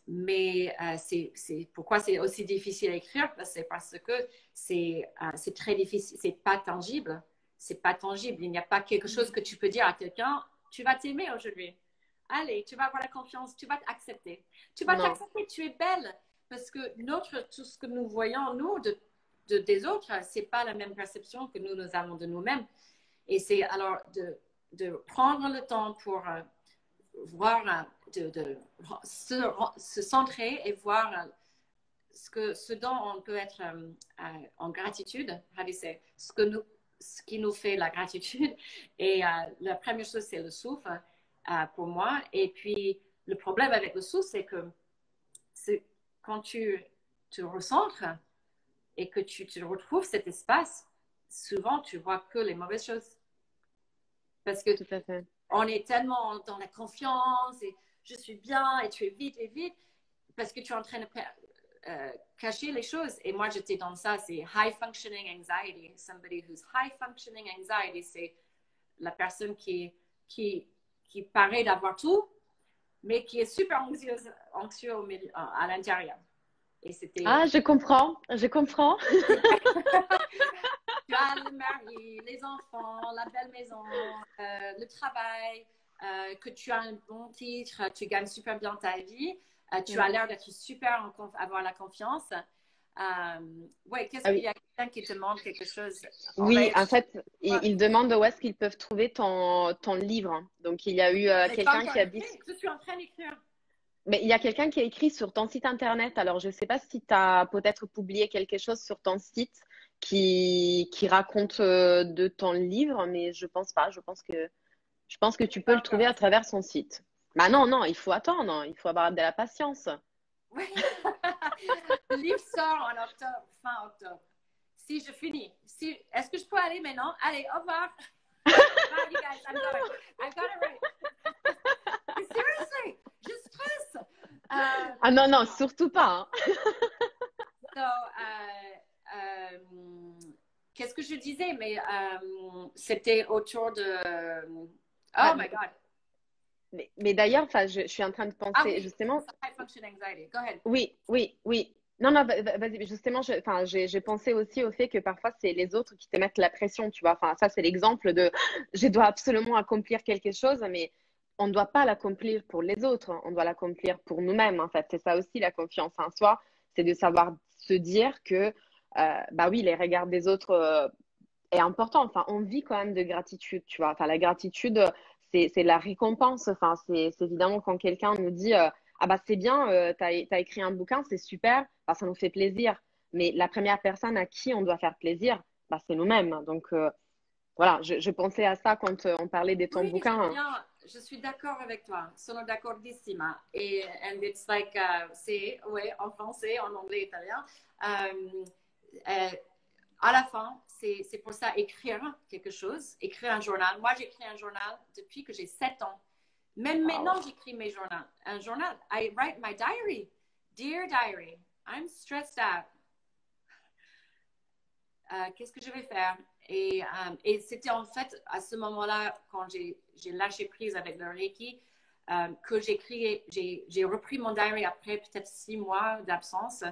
Mais c'est pourquoi c'est aussi difficile à écrire, c'est parce que c'est très difficile, c'est pas tangible. C'est pas tangible. Il n'y a pas quelque chose que tu peux dire à quelqu'un, tu vas t'aimer aujourd'hui. allez, tu vas avoir la confiance, tu vas t'accepter. Tu vas Non, t'accepter, tu es belle. Parce que tout ce que nous voyons, nous, des autres, c'est pas la même perception que nous avons de nous-mêmes. Et c'est alors de prendre le temps pour voir, de se centrer et voir ce dont on peut être en gratitude, ce qui nous fait la gratitude. Et la première chose, c'est le souffle pour moi. Et puis, le problème avec le souffle, c'est que quand tu te recentres et que tu te retrouves cet espace, souvent, tu vois que les mauvaises choses. Parce que tout à fait. on est tellement dans la confiance et je suis bien et tu es vite et vite parce que tu es en train de cacher les choses. Et moi, j'étais dans ça, c'est high functioning anxiety. Somebody who's high functioning anxiety, c'est la personne qui paraît d'avoir tout, mais qui est super anxieux à l'intérieur. Et c'était... Ah, je comprends, je comprends. Tu as le mari, les enfants, la belle maison, le travail, que tu as un bon titre, tu gagnes super bien ta vie, tu as l'air d'être super, avoir la confiance. Ouais, qu'est-ce Ah qu'il oui. y a quelqu'un qui te demande quelque chose? On va Oui, en être... fait, il demande où est-ce qu'ils peuvent trouver ton livre. Donc, il y a eu Mais pas quelqu'un encore qui a dit, écrit. Je suis en train d'écrire. mais il y a quelqu'un qui a écrit sur ton site internet. Alors, je ne sais pas si tu as peut-être publié quelque chose sur ton site qui raconte de ton livre, mais je pense pas. Je pense que tu peux Pas le encore. trouver à travers son site. Bah non, non, il faut attendre. Il faut avoir de la patience. Oui. Le livre sort en octobre, fin octobre. Si je finis, est-ce que je peux aller maintenant? Allez, au revoir. Bye, you guys. I'm going. I've got it right. Seriously, je stresse. Ah non, non, surtout pas, hein. So, qu'est-ce que je disais? Mais c'était autour de. Oh Bah, my God. mais d'ailleurs, enfin, je suis en train de Ah penser oui, justement. high function anxiety. Go ahead. Oui, oui, oui. Non, non, vas-y. Justement, enfin, j'ai pensé aussi au fait que parfois c'est les autres qui te mettent la pression, tu vois. Enfin, ça, c'est l'exemple de je dois absolument accomplir quelque chose, mais on ne doit pas l'accomplir pour les autres, on doit l'accomplir pour nous-mêmes, en fait. C'est ça aussi la confiance en soi, c'est de savoir se dire que, bah oui, les regards des autres est important. Enfin, on vit quand même de gratitude, tu vois. Enfin, la gratitude, c'est la récompense. Enfin, c'est évidemment quand quelqu'un nous dit ah bah c'est bien, t'as écrit un bouquin, c'est super, bah, ça nous fait plaisir. Mais la première personne à qui on doit faire plaisir, bah, c'est nous-mêmes. Donc voilà, je pensais à ça quand on parlait de ton Oui, c'est bouquin. bien. Je suis d'accord avec toi. Sono d'accordissima. Et and it's like, c'est, ouais, en français, en anglais, italien. Euh, euh, à la fin, c'est pour ça écrire quelque chose, écrire un journal. Moi, j'écris un journal depuis que j'ai 7 ans. Même Waouh. maintenant, j'écris mes journaux. Un journal. I write my diary. Dear diary, I'm stressed out. Qu'est-ce que je vais faire? Et c'était en fait à ce moment-là, quand j'ai lâché prise avec le Reiki, que j'ai repris mon diary après peut-être 6 mois d'absence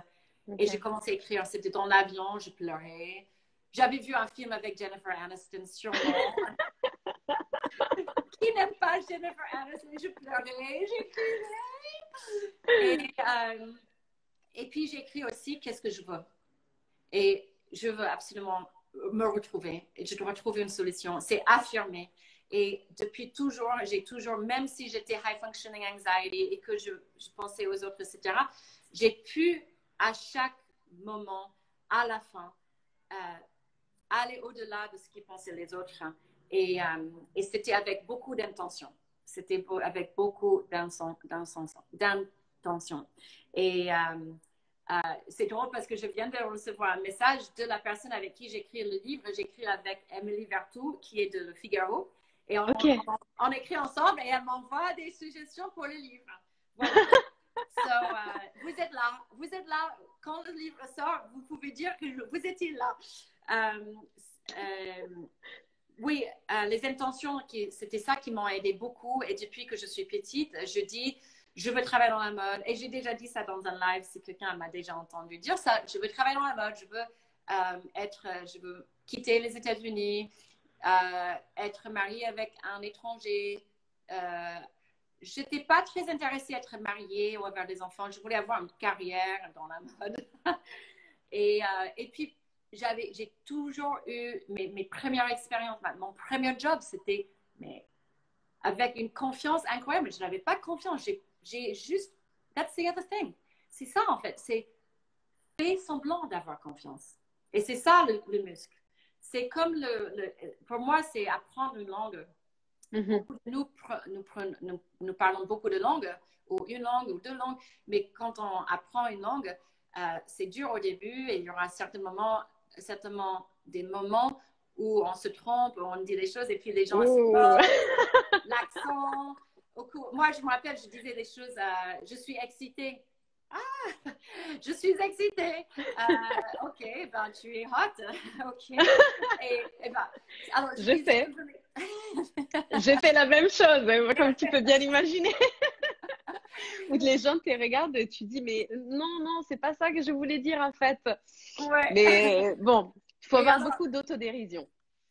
et j'ai Ok. commencé à écrire. C'était dans l'avion, je pleurais. J'avais vu un film avec Jennifer Aniston, sûrement. Qui n'aime pas Jennifer Aniston? Je pleurais, j'écrivais. Et puis j'écris aussi qu'est-ce que je veux. Et je veux absolument me retrouver. Et je dois trouver une solution. C'est affirmé. Et depuis toujours, j'ai toujours, même si j'étais high functioning anxiety et que je pensais aux autres, etc., j'ai pu, à chaque moment, à la fin, euh, aller au-delà de ce qu'ils pensaient les autres. Et c'était avec beaucoup d'intention. C'était avec beaucoup d'intention. Et c'est drôle parce que je viens de recevoir un message de la personne avec qui j'écris le livre. J'écris avec Emily Vertou, qui est de Le Figaro. Et Ok. on écrit ensemble et elle m'envoie des suggestions pour le livre. Voilà. So, vous êtes là. Quand le livre sort, vous pouvez dire que vous étiez là. Euh, euh, oui, les intentions, c'était ça qui m'ont aidé beaucoup. Et depuis que je suis petite, je dis, je veux travailler dans la mode. Et j'ai déjà dit ça dans un live, si quelqu'un m'a déjà entendu dire ça. Je veux travailler dans la mode, je veux quitter les États-Unis, être mariée avec un étranger, j'étais pas très intéressée à être mariée ou à avoir des enfants. Je voulais avoir une carrière dans la mode. Et puis, j'ai toujours eu mes premières expériences. Mon premier job, c'était avec une confiance incroyable. Je n'avais pas confiance. J'ai juste, that's the other thing. C'est ça, en fait. C'est fait semblant d'avoir confiance. Et c'est ça le muscle. C'est comme pour moi, c'est apprendre une langue. Nous parlons beaucoup de langues, ou une langue ou deux langues, mais quand on apprend une langue, c'est dur au début et il y aura certainement des moments où on se trompe, où on dit des choses et puis les gens se moquent, l'accent. Moi, je me rappelle, je disais des choses, je suis excitée. Ah, je suis excitée. Ok, ben tu es hot. Ok. Et ben, alors, je sais. J'ai fait la même chose, comme tu peux bien l'imaginer. Où les gens te regardent, tu dis, mais non, c'est pas ça que je voulais dire en fait. Ouais. Mais bon, il faut avoir beaucoup d'autodérision.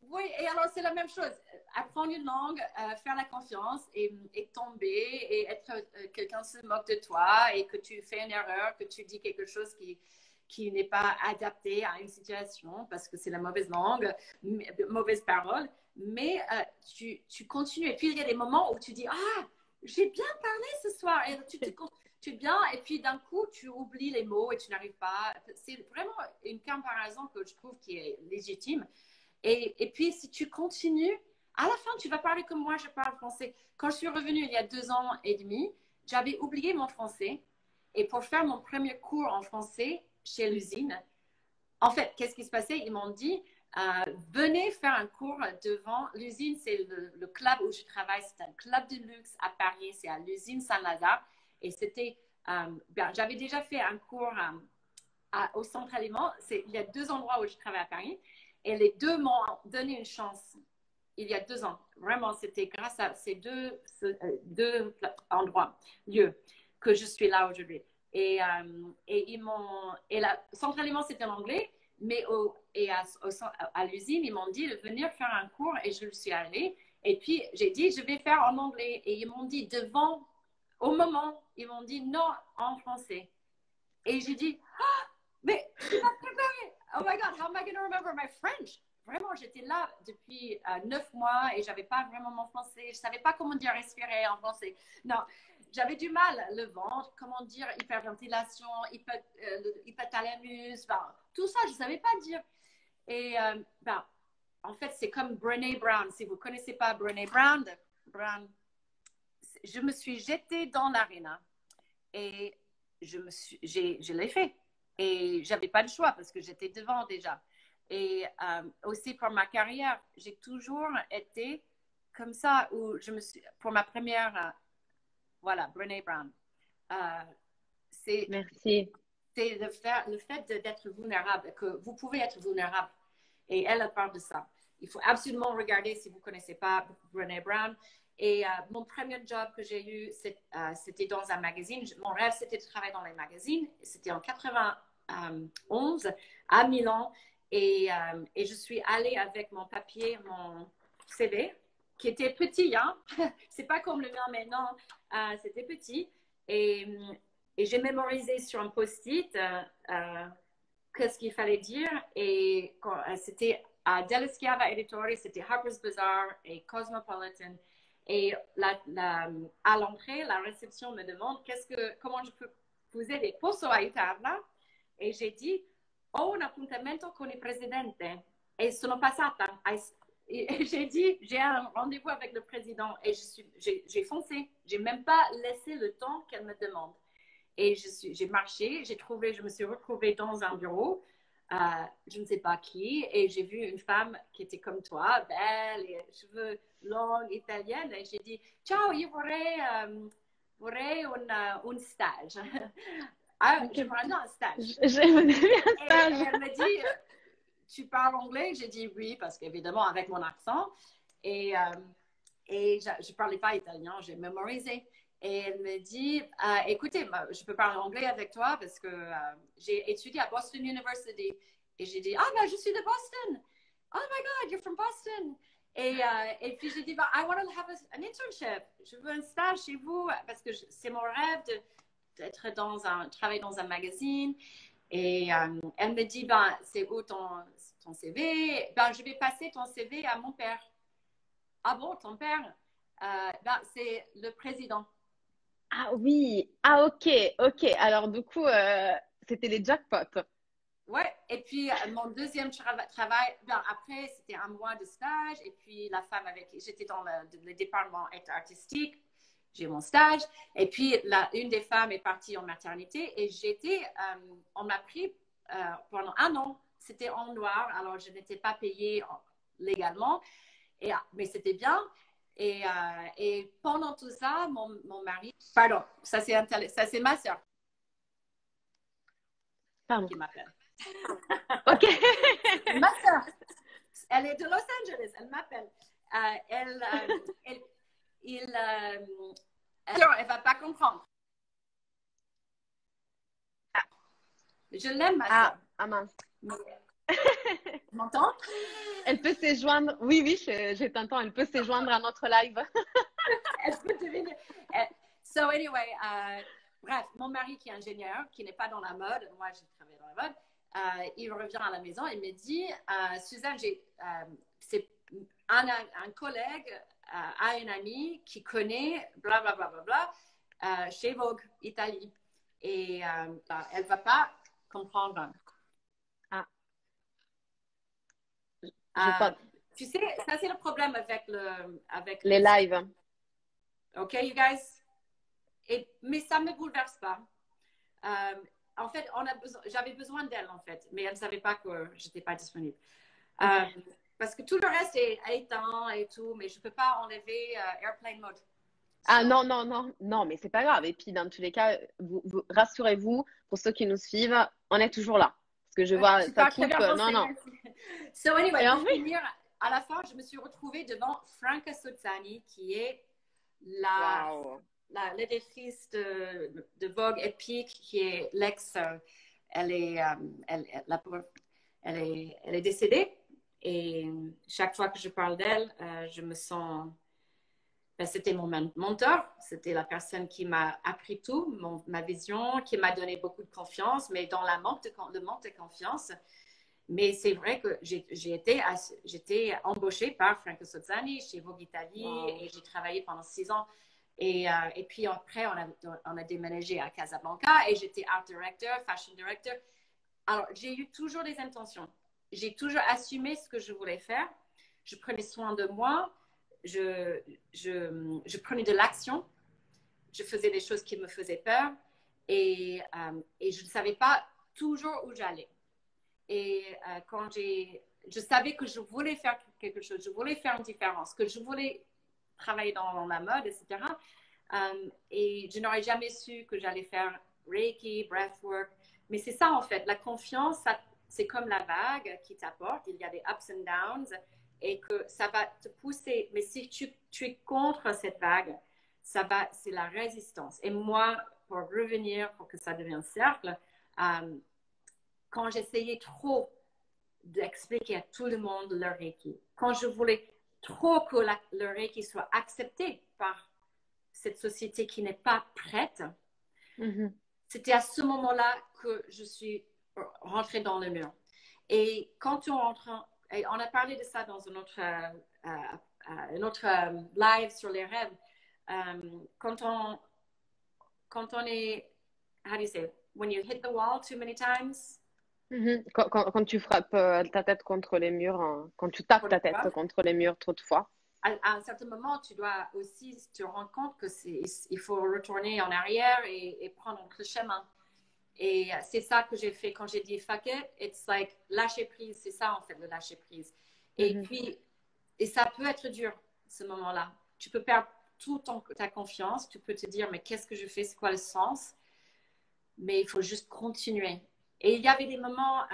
Oui, et alors c'est la même chose. Apprendre une langue, faire la confiance et tomber et être quelqu'un se moque de toi et que tu fais une erreur, que tu dis quelque chose qui n'est pas adapté à une situation parce que c'est la mauvaise langue, mauvaise parole, mais tu continues. Et puis il y a des moments où tu dis, ah, j'ai bien parlé ce soir. Et tu bien, et puis d'un coup, tu oublies les mots et tu n'arrives pas. C'est vraiment une comparaison que je trouve qui est légitime. Et puis, si tu continues, à la fin, tu vas parler comme moi, je parle français. Quand je suis revenue il y a 2 ans et demi, j'avais oublié mon français. Et pour faire mon premier cours en français chez l'usine, en fait, qu'est-ce qui se passait? Ils m'ont dit, venez faire un cours devant l'usine. C'est le club où je travaille. C'est un club de luxe à Paris. C'est à l'usine Saint-Lazare. Et c'était, j'avais déjà fait un cours au centre aliment. Il y a 2 endroits où je travaille à Paris. Et les deux m'ont donné une chance il y a 2 ans. Vraiment, c'était grâce à ces deux endroits, lieux, que je suis là aujourd'hui. Et centralement, c'était en anglais, mais à l'usine, ils m'ont dit de venir faire un cours et je suis allée. Et puis, j'ai dit, je vais faire en anglais. Et ils m'ont dit, au moment, ils m'ont dit non en français. Et j'ai dit, ah, mais je suis pas préparée. Oh my God, how am I going to remember my French? Vraiment, j'étais là depuis 9 mois et j'avais pas vraiment mon français. Je savais pas comment dire respirer en français. Non, j'avais du mal, le ventre, comment dire hyperventilation, hypothalamus, tout ça, je savais pas dire. Et en fait, c'est comme Brené Brown. Si vous connaissez pas Brené Brown, je me suis jetée dans l'aréna et je l'ai fait. Et j'avais pas le choix parce que j'étais devant déjà. Et aussi pour ma carrière, j'ai toujours été comme ça où pour ma première, voilà, Brené Brown. Merci. C'est le fait d'être vulnérable, que vous pouvez être vulnérable. Et elle parle de ça. Il faut absolument regarder si vous ne connaissez pas Brené Brown. Et mon premier job que j'ai eu, c'était dans un magazine. Mon rêve, c'était de travailler dans les magazines. C'était en 91 à Milan. Et je suis allée avec mon papier, mon CV, qui était petit. Hein? C'est pas comme le mien maintenant. C'était petit. Et j'ai mémorisé sur un post-it qu'est-ce qu'il fallait dire. Et c'était à Della Schiava Editori, c'était Harper's Bazaar et Cosmopolitan. Et à l'entrée, la réception me demande comment je peux vous aider. Posso aiutarla? Et j'ai dit, ho un appuntamento con il presidente. Et sono passata. Et j'ai dit, j'ai un rendez-vous avec le président. Et j'ai foncé. J'ai même pas laissé le temps qu'elle me demande. Et j'ai marché, je me suis retrouvée dans un bureau, je ne sais pas qui, et j'ai vu une femme qui était comme toi, belle, et cheveux longs, italienne, et j'ai dit, ciao, io vorrei un stage. J'aimerais bien un stage. J'aimerais bien un stage. Et elle me dit, tu parles anglais? J'ai dit oui, parce qu'évidemment, avec mon accent. Et je ne parlais pas italien, j'ai mémorisé. Et elle me dit, écoutez, je peux parler anglais avec toi parce que j'ai étudié à Boston University. Et j'ai dit, ah, je suis de Boston. Oh my God, you're from Boston. Et puis, j'ai dit, bah, I want to have an internship. Je veux un stage chez vous parce que c'est mon rêve d'être travailler dans un magazine. Et elle me dit, ben, c'est où ton CV? Ben, je vais passer ton CV à mon père. Ah bon, ton père? Ben, c'est le président. Ah oui, ah ok, ok. Alors du coup, c'était les jackpots. Ouais, et puis mon deuxième travail, ben, après, c'était un mois de stage. Et puis la femme avec qui j'étais dans le département artistique, j'ai mon stage. Et puis une des femmes est partie en maternité et on m'a pris pendant un an. C'était en noir, alors je n'étais pas payée légalement, mais c'était bien. Et pendant tout ça, mon mari, pardon, ça c'est ma soeur Pardon. qui m'appelle. Ok. Ma soeur, elle est de Los Angeles, elle m'appelle. Elle va pas comprendre. Je l'aime, ma soeur. Ah mince. Tu m'entends? Elle peut se joindre. Oui, oui, j'ai t'entends. Elle peut se joindre à notre live. Elle peut devenir. So anyway, bref, mon mari qui est ingénieur, qui n'est pas dans la mode, moi j'ai travaillé dans la mode, il revient à la maison et me dit, Suzanne, c'est un collègue a une amie qui connaît bla bla bla bla bla chez Vogue Italie et elle va pas comprendre. Ah, tu sais, ça c'est le problème avec les lives. OK, you guys? Mais ça ne me bouleverse pas. En fait, j'avais besoin d'elle, en fait, mais elle ne savait pas que je n'étais pas disponible. Parce que tout le reste est éteint et tout, mais je ne peux pas enlever Airplane Mode. Ah non, non, non, non, mais c'est pas grave. Et puis, dans tous les cas, rassurez-vous, pour ceux qui nous suivent, on est toujours là. Parce que je vois, ça Super, très coupe. bien Non, pensé, non. merci. So anyway, Et en pour fait, finir, à la fin, je me suis retrouvée devant Franca Sozzani, qui est waouh. l'éditrice de Vogue Epic, qui est elle est, elle est décédée. Et chaque fois que je parle d'elle, je me sens. Ben, c'était mon mentor, c'était la personne qui m'a appris tout, ma vision, qui m'a donné beaucoup de confiance, mais dans le manque de confiance. Mais c'est vrai que j'étais embauchée par Franco Sozzani chez Vogue Italie Wow. et j'ai travaillé pendant 6 ans. Et puis après, on a déménagé à Casablanca et j'étais art director, fashion director. Alors, j'ai eu toujours des intentions. J'ai toujours assumé ce que je voulais faire. Je prenais soin de moi. Je prenais de l'action. Je faisais des choses qui me faisaient peur. Et je ne savais pas toujours où j'allais. Et je savais que je voulais faire quelque chose, je voulais faire une différence, que je voulais travailler dans la mode, etc. Et je n'aurais jamais su que j'allais faire Reiki, breathwork. Mais c'est ça en fait, la confiance, c'est comme la vague qui t'apporte. Il y a des ups and downs et que ça va te pousser. Mais si tu es contre cette vague, c'est la résistance. Et moi, pour revenir, pour que ça devienne cercle, quand j'essayais trop d'expliquer à tout le monde le Reiki, quand je voulais trop que le Reiki soit accepté par cette société qui n'est pas prête, c'était à ce moment-là que je suis rentrée dans le mur. Et quand on rentre, et on a parlé de ça dans un autre live sur les rêves, quand on est, how do you say, when you hit the wall too many times, Quand tu frappes ta tête contre les murs, hein, quand tu tapes ta tête contre les murs trop de fois. À un certain moment, tu dois aussi te rendre compte que il faut retourner en arrière et prendre notre chemin. Et c'est ça que j'ai fait quand j'ai dit fuck it, it's like lâcher prise, c'est ça en fait le lâcher prise. Et puis, et ça peut être dur ce moment-là. Tu peux perdre toute ta confiance, tu peux te dire mais qu'est-ce que je fais, c'est quoi le sens? Mais il faut juste continuer. Et il y avait des moments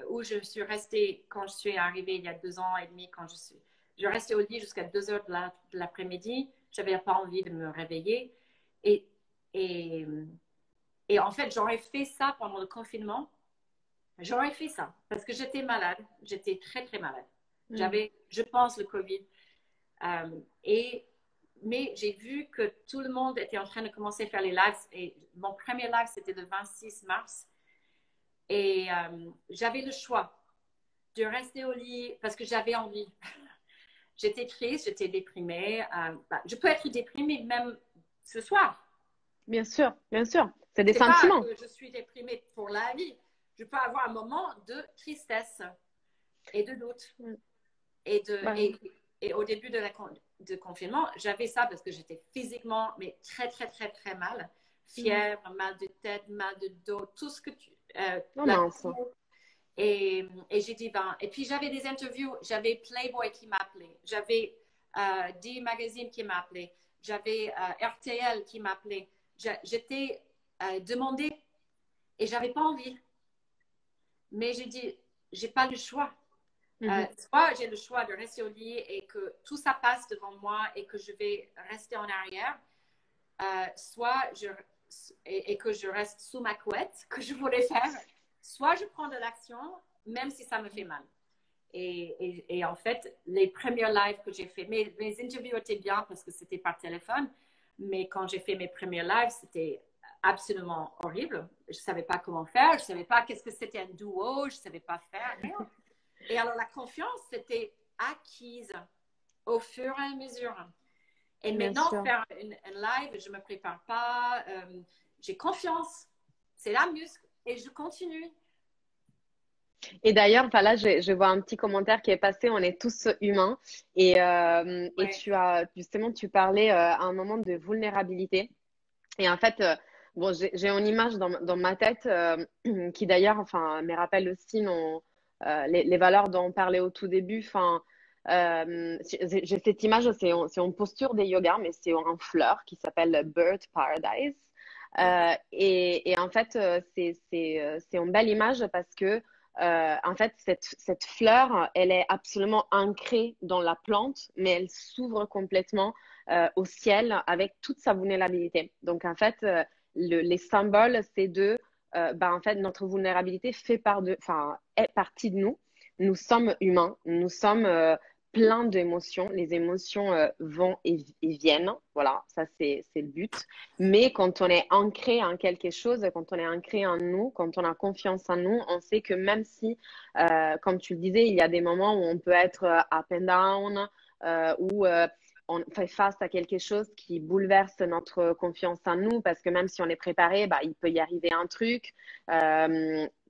où je suis restée, quand je suis arrivée il y a 2 ans et demi, quand je restais au lit jusqu'à 2 heures de l'après-midi. Je n'avais pas envie de me réveiller. Et en fait, j'aurais fait ça pendant le confinement. J'aurais fait ça parce que j'étais malade. J'étais très, très malade. Mm. je pense, le Covid. Euh, et, mais j'ai vu que tout le monde était en train de commencer à faire les lives. Et mon premier live, c'était le 26 mars. Et j'avais le choix de rester au lit parce que j'avais envie. J'étais triste, j'étais déprimée. Je peux être déprimée même ce soir. Bien sûr, bien sûr. C'est des C'est pas sentiments. que je suis déprimée pour la vie. Je peux avoir un moment de tristesse et de doute. Mm. Et, de, Ouais. et au début de confinement, j'avais ça parce que j'étais physiquement, mais très, très, très, très mal. Mm. Fièvre, mal de tête, mal de dos, tout ce que tu... Oh la mince. toux. Et j'ai dit, ben, et puis j'avais des interviews, j'avais Playboy qui m'appelait, j'avais D Magazine qui m'appelait, j'avais RTL qui m'appelait. J'étais demandée et j'avais pas envie. Mais j'ai dit, j'ai pas le choix. Mhm. Soit j'ai le choix de rester au lit et que tout ça passe devant moi et que je vais rester en arrière, soit et que je reste sous ma couette, que je voulais faire, soit je prends de l'action, même si ça me fait mal. Et en fait, les premiers lives que j'ai fait, mes interviews étaient bien parce que c'était par téléphone, mais quand j'ai fait mes premiers lives, c'était absolument horrible. Je ne savais pas comment faire, je ne savais pas qu'est-ce que c'était un duo, je ne savais pas faire, rien. Et alors, la confiance, c'était acquise au fur et à mesure. Et Bien maintenant, sûr. faire un live, je ne me prépare pas, j'ai confiance, c'est la muscle, et je continue. Et d'ailleurs, enfin là, je vois un petit commentaire qui est passé. On est tous humains. Et Ouais, justement, tu parlais à un moment de vulnérabilité. Et en fait, bon, j'ai une image dans ma tête qui d'ailleurs, enfin, me rappelle aussi les valeurs dont on parlait au tout début. Enfin, j'ai cette image, c'est une posture des yoga, mais c'est en fleur qui s'appelle Bird Paradise. Et en fait, c'est une belle image parce que en fait, cette fleur, elle est absolument ancrée dans la plante, mais elle s'ouvre complètement au ciel avec toute sa vulnérabilité. Donc, en fait, les symboles, c'est en fait, notre vulnérabilité enfin, est partie de nous. Nous sommes humains, nous sommes pleins d'émotions. Les émotions vont et viennent. Voilà, ça, c'est le but. Mais quand on est ancré en quelque chose, quand on est ancré en nous, quand on a confiance en nous, on sait que même si, comme tu le disais, il y a des moments où on peut être up and down, où on fait face à quelque chose qui bouleverse notre confiance en nous, parce que même si on est préparé, bah, il peut y arriver un truc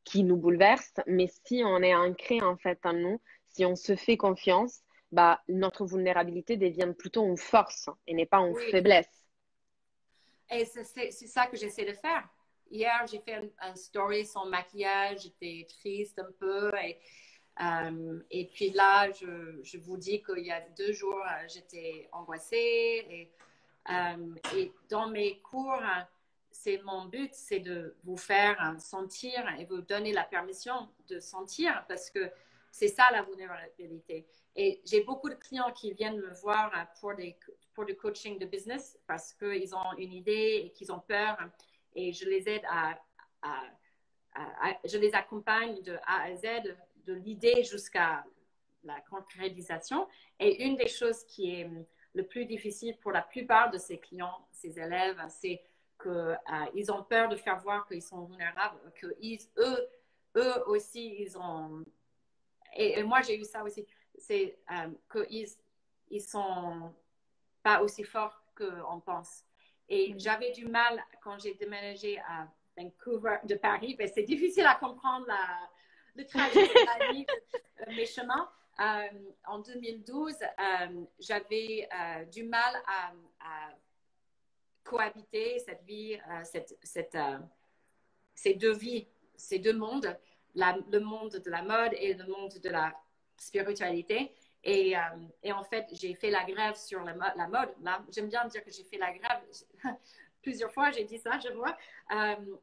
qui nous bouleverse. Mais si on est ancré en fait en nous, si on se fait confiance, bah, notre vulnérabilité devient plutôt une force et n'est pas une oui. faiblesse. Et c'est ça que j'essaie de faire. Hier, j'ai fait un story sans maquillage, j'étais triste un peu. Et puis là, je vous dis qu'il y a 2 jours, j'étais angoissée. Et dans mes cours, c'est mon but, c'est de vous faire sentir et vous donner la permission de sentir parce que c'est ça la vulnérabilité. Et j'ai beaucoup de clients qui viennent me voir pour du coaching de business parce qu'ils ont une idée et qu'ils ont peur et je les aide je les accompagne de A à Z, de l'idée jusqu'à la concrétisation. Et une des choses qui est le plus difficile pour la plupart de ces clients, ces élèves, c'est qu'ils ont peur de faire voir qu'ils sont vulnérables, eux aussi, ils ont... Et moi, j'ai eu ça aussi. C'est qu'ils sont pas aussi forts qu'on pense. Et j'avais du mal quand j'ai déménagé à Vancouver de Paris. Ben, c'est difficile à comprendre le trajet de la vie, mes chemins. En 2012, j'avais du mal à cohabiter cette vie, ces deux vies, ces deux mondes, le monde de la mode et le monde de la spiritualité. Et en fait, j'ai fait la grève sur la mode. Là, j'aime bien dire que j'ai fait la grève. Plusieurs fois, j'ai dit ça, je vois.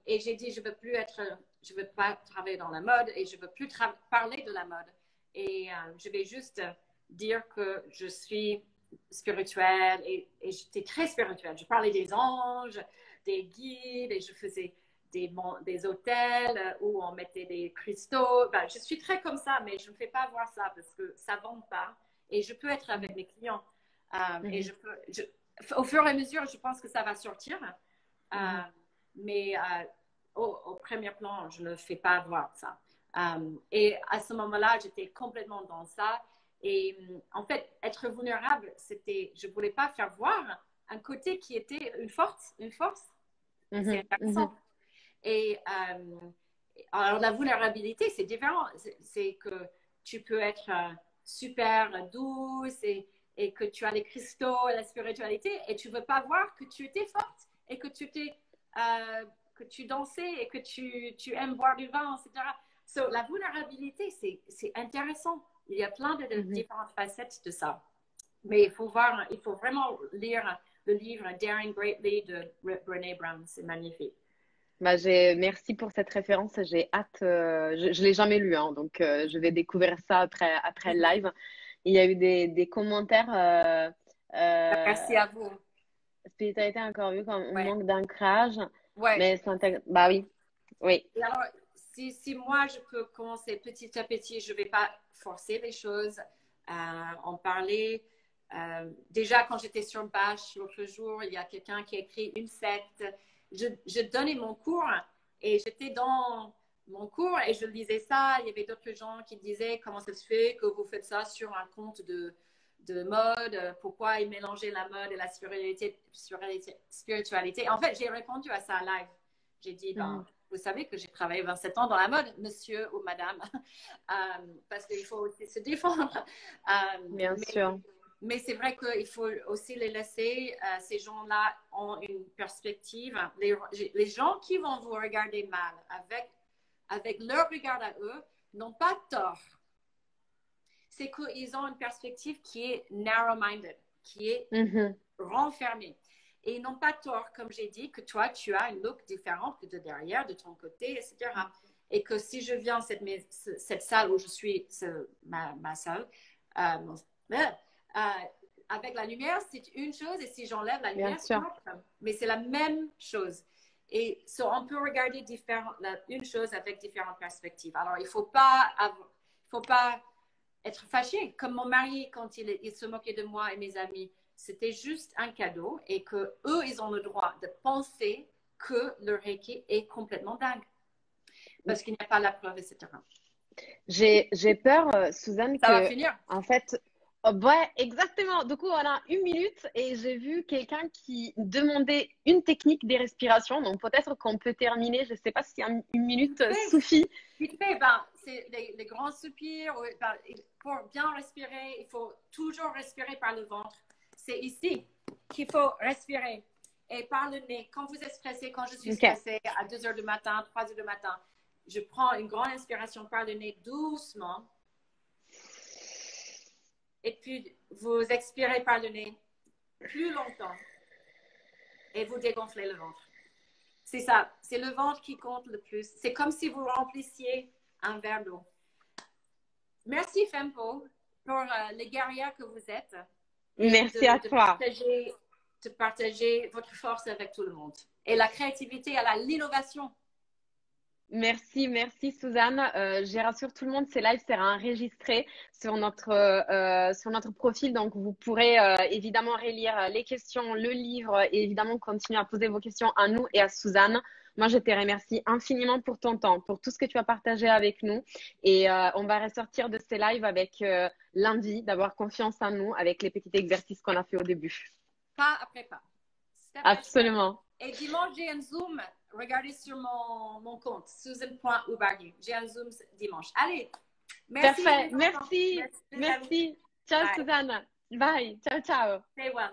Et j'ai dit, je veux pas travailler dans la mode et je veux plus parler de la mode. Et je vais juste dire que je suis spirituelle et j'étais très spirituelle. Je parlais des anges, des guides et je faisais des hôtels où on mettait des cristaux. Ben, je suis très comme ça, mais je ne fais pas voir ça parce que ça ne vend pas. Et je peux être avec mes clients. Et au fur et à mesure, je pense que ça va sortir. Mais au premier plan, je ne fais pas voir ça. Et à ce moment-là, j'étais complètement dans ça. Et en fait, être vulnérable, je ne voulais pas faire voir un côté qui était une force. C'est intéressant. Et alors, la vulnérabilité, c'est différent. C'est que tu peux être super douce et que tu as les cristaux, la spiritualité, et tu ne veux pas voir que tu étais forte et que que tu dansais et que tu aimes boire du vin, etc. So, la vulnérabilité, c'est intéressant. Il y a plein de différentes facettes de ça. Mais il faut vraiment lire le livre Daring Greatly de Brené Brown. C'est magnifique. Bah, merci pour cette référence. J'ai hâte. Je l'ai jamais lu, hein, donc je vais découvrir ça après le live. Il y a eu des commentaires. Merci à vous. Spiritualité encore vue comme Ouais. manque d'ancrage. Ouais. Mais bah oui. Oui. Et alors, si moi je peux commencer petit à petit, je ne vais pas forcer les choses, en parler. Déjà, quand j'étais sur Bâche l'autre jour, il y a quelqu'un qui a écrit une secte. Je donnais mon cours et j'étais dans mon cours et je lisais ça. Il y avait d'autres gens qui disaient comment ça se fait que vous faites ça sur un compte de mode, pourquoi ils mélangeaient la mode et la spiritualité. En fait, j'ai répondu à ça live. J'ai dit, vous savez que j'ai travaillé 27 ans dans la mode, monsieur ou madame, parce qu'il faut aussi se défendre. Bien sûr. Mais c'est vrai qu'il faut aussi les laisser. Ces gens-là ont une perspective. Les gens qui vont vous regarder mal avec leur regard à eux n'ont pas tort. C'est qu'ils ont une perspective qui est narrow-minded, qui est renfermée. Et ils n'ont pas tort, comme j'ai dit, que toi, tu as une look différente que de derrière, de ton côté, etc. Et que si je viens cette salle où je suis, ma salle, avec la lumière, c'est une chose, et si j'enlève la lumière, c'est une autre. Mais c'est la même chose. Et on peut regarder une chose avec différentes perspectives. Alors, il ne faut pas être fâché. Comme mon mari, quand il se moquait de moi et mes amis, c'était juste un cadeau et que eux, ils ont le droit de penser que le Reiki est complètement dingue. Parce qu'il n'y a pas la preuve, etc. J'ai peur, Suzanne, ça va finir. En fait, ouais, exactement. Du coup, on a 1 minute et j'ai vu quelqu'un qui demandait une technique des respirations. Donc, peut-être qu'on peut terminer. Je ne sais pas si 1 minute suffit. Vite fait, c'est les grands soupirs. Pour bien respirer, il faut toujours respirer par le ventre. C'est ici qu'il faut respirer. Et par le nez. Quand vous êtes stressé, quand je suis stressée à 2 heures du matin, 3 heures du matin, je prends une grande inspiration par le nez doucement. Et puis, vous expirez par le nez plus longtemps. Et vous dégonflez le ventre. C'est ça. C'est le ventre qui compte le plus. C'est comme si vous remplissiez un verre d'eau. Merci, Fempo, pour les guerrières que vous êtes. Merci à toi. De partager votre force avec tout le monde. Et la créativité, l'innovation. Merci Suzanne. Je rassure tout le monde, ces lives sera enregistré sur notre profil, donc vous pourrez évidemment relire les questions, le livre et évidemment continuer à poser vos questions à nous et à Suzanne. Moi, je te remercie infiniment pour ton temps, pour tout ce que tu as partagé avec nous et on va ressortir de ces lives avec l'envie d'avoir confiance en nous avec les petits exercices qu'on a fait au début. Pas après pas. Absolument. Et dimanche, j'ai un Zoom. Regardez sur mon compte, susan.ubargi. J'ai un Zoom dimanche. Allez, merci. Parfait. Merci. Ciao, bye. Suzanne. Bye. Ciao. Stay well.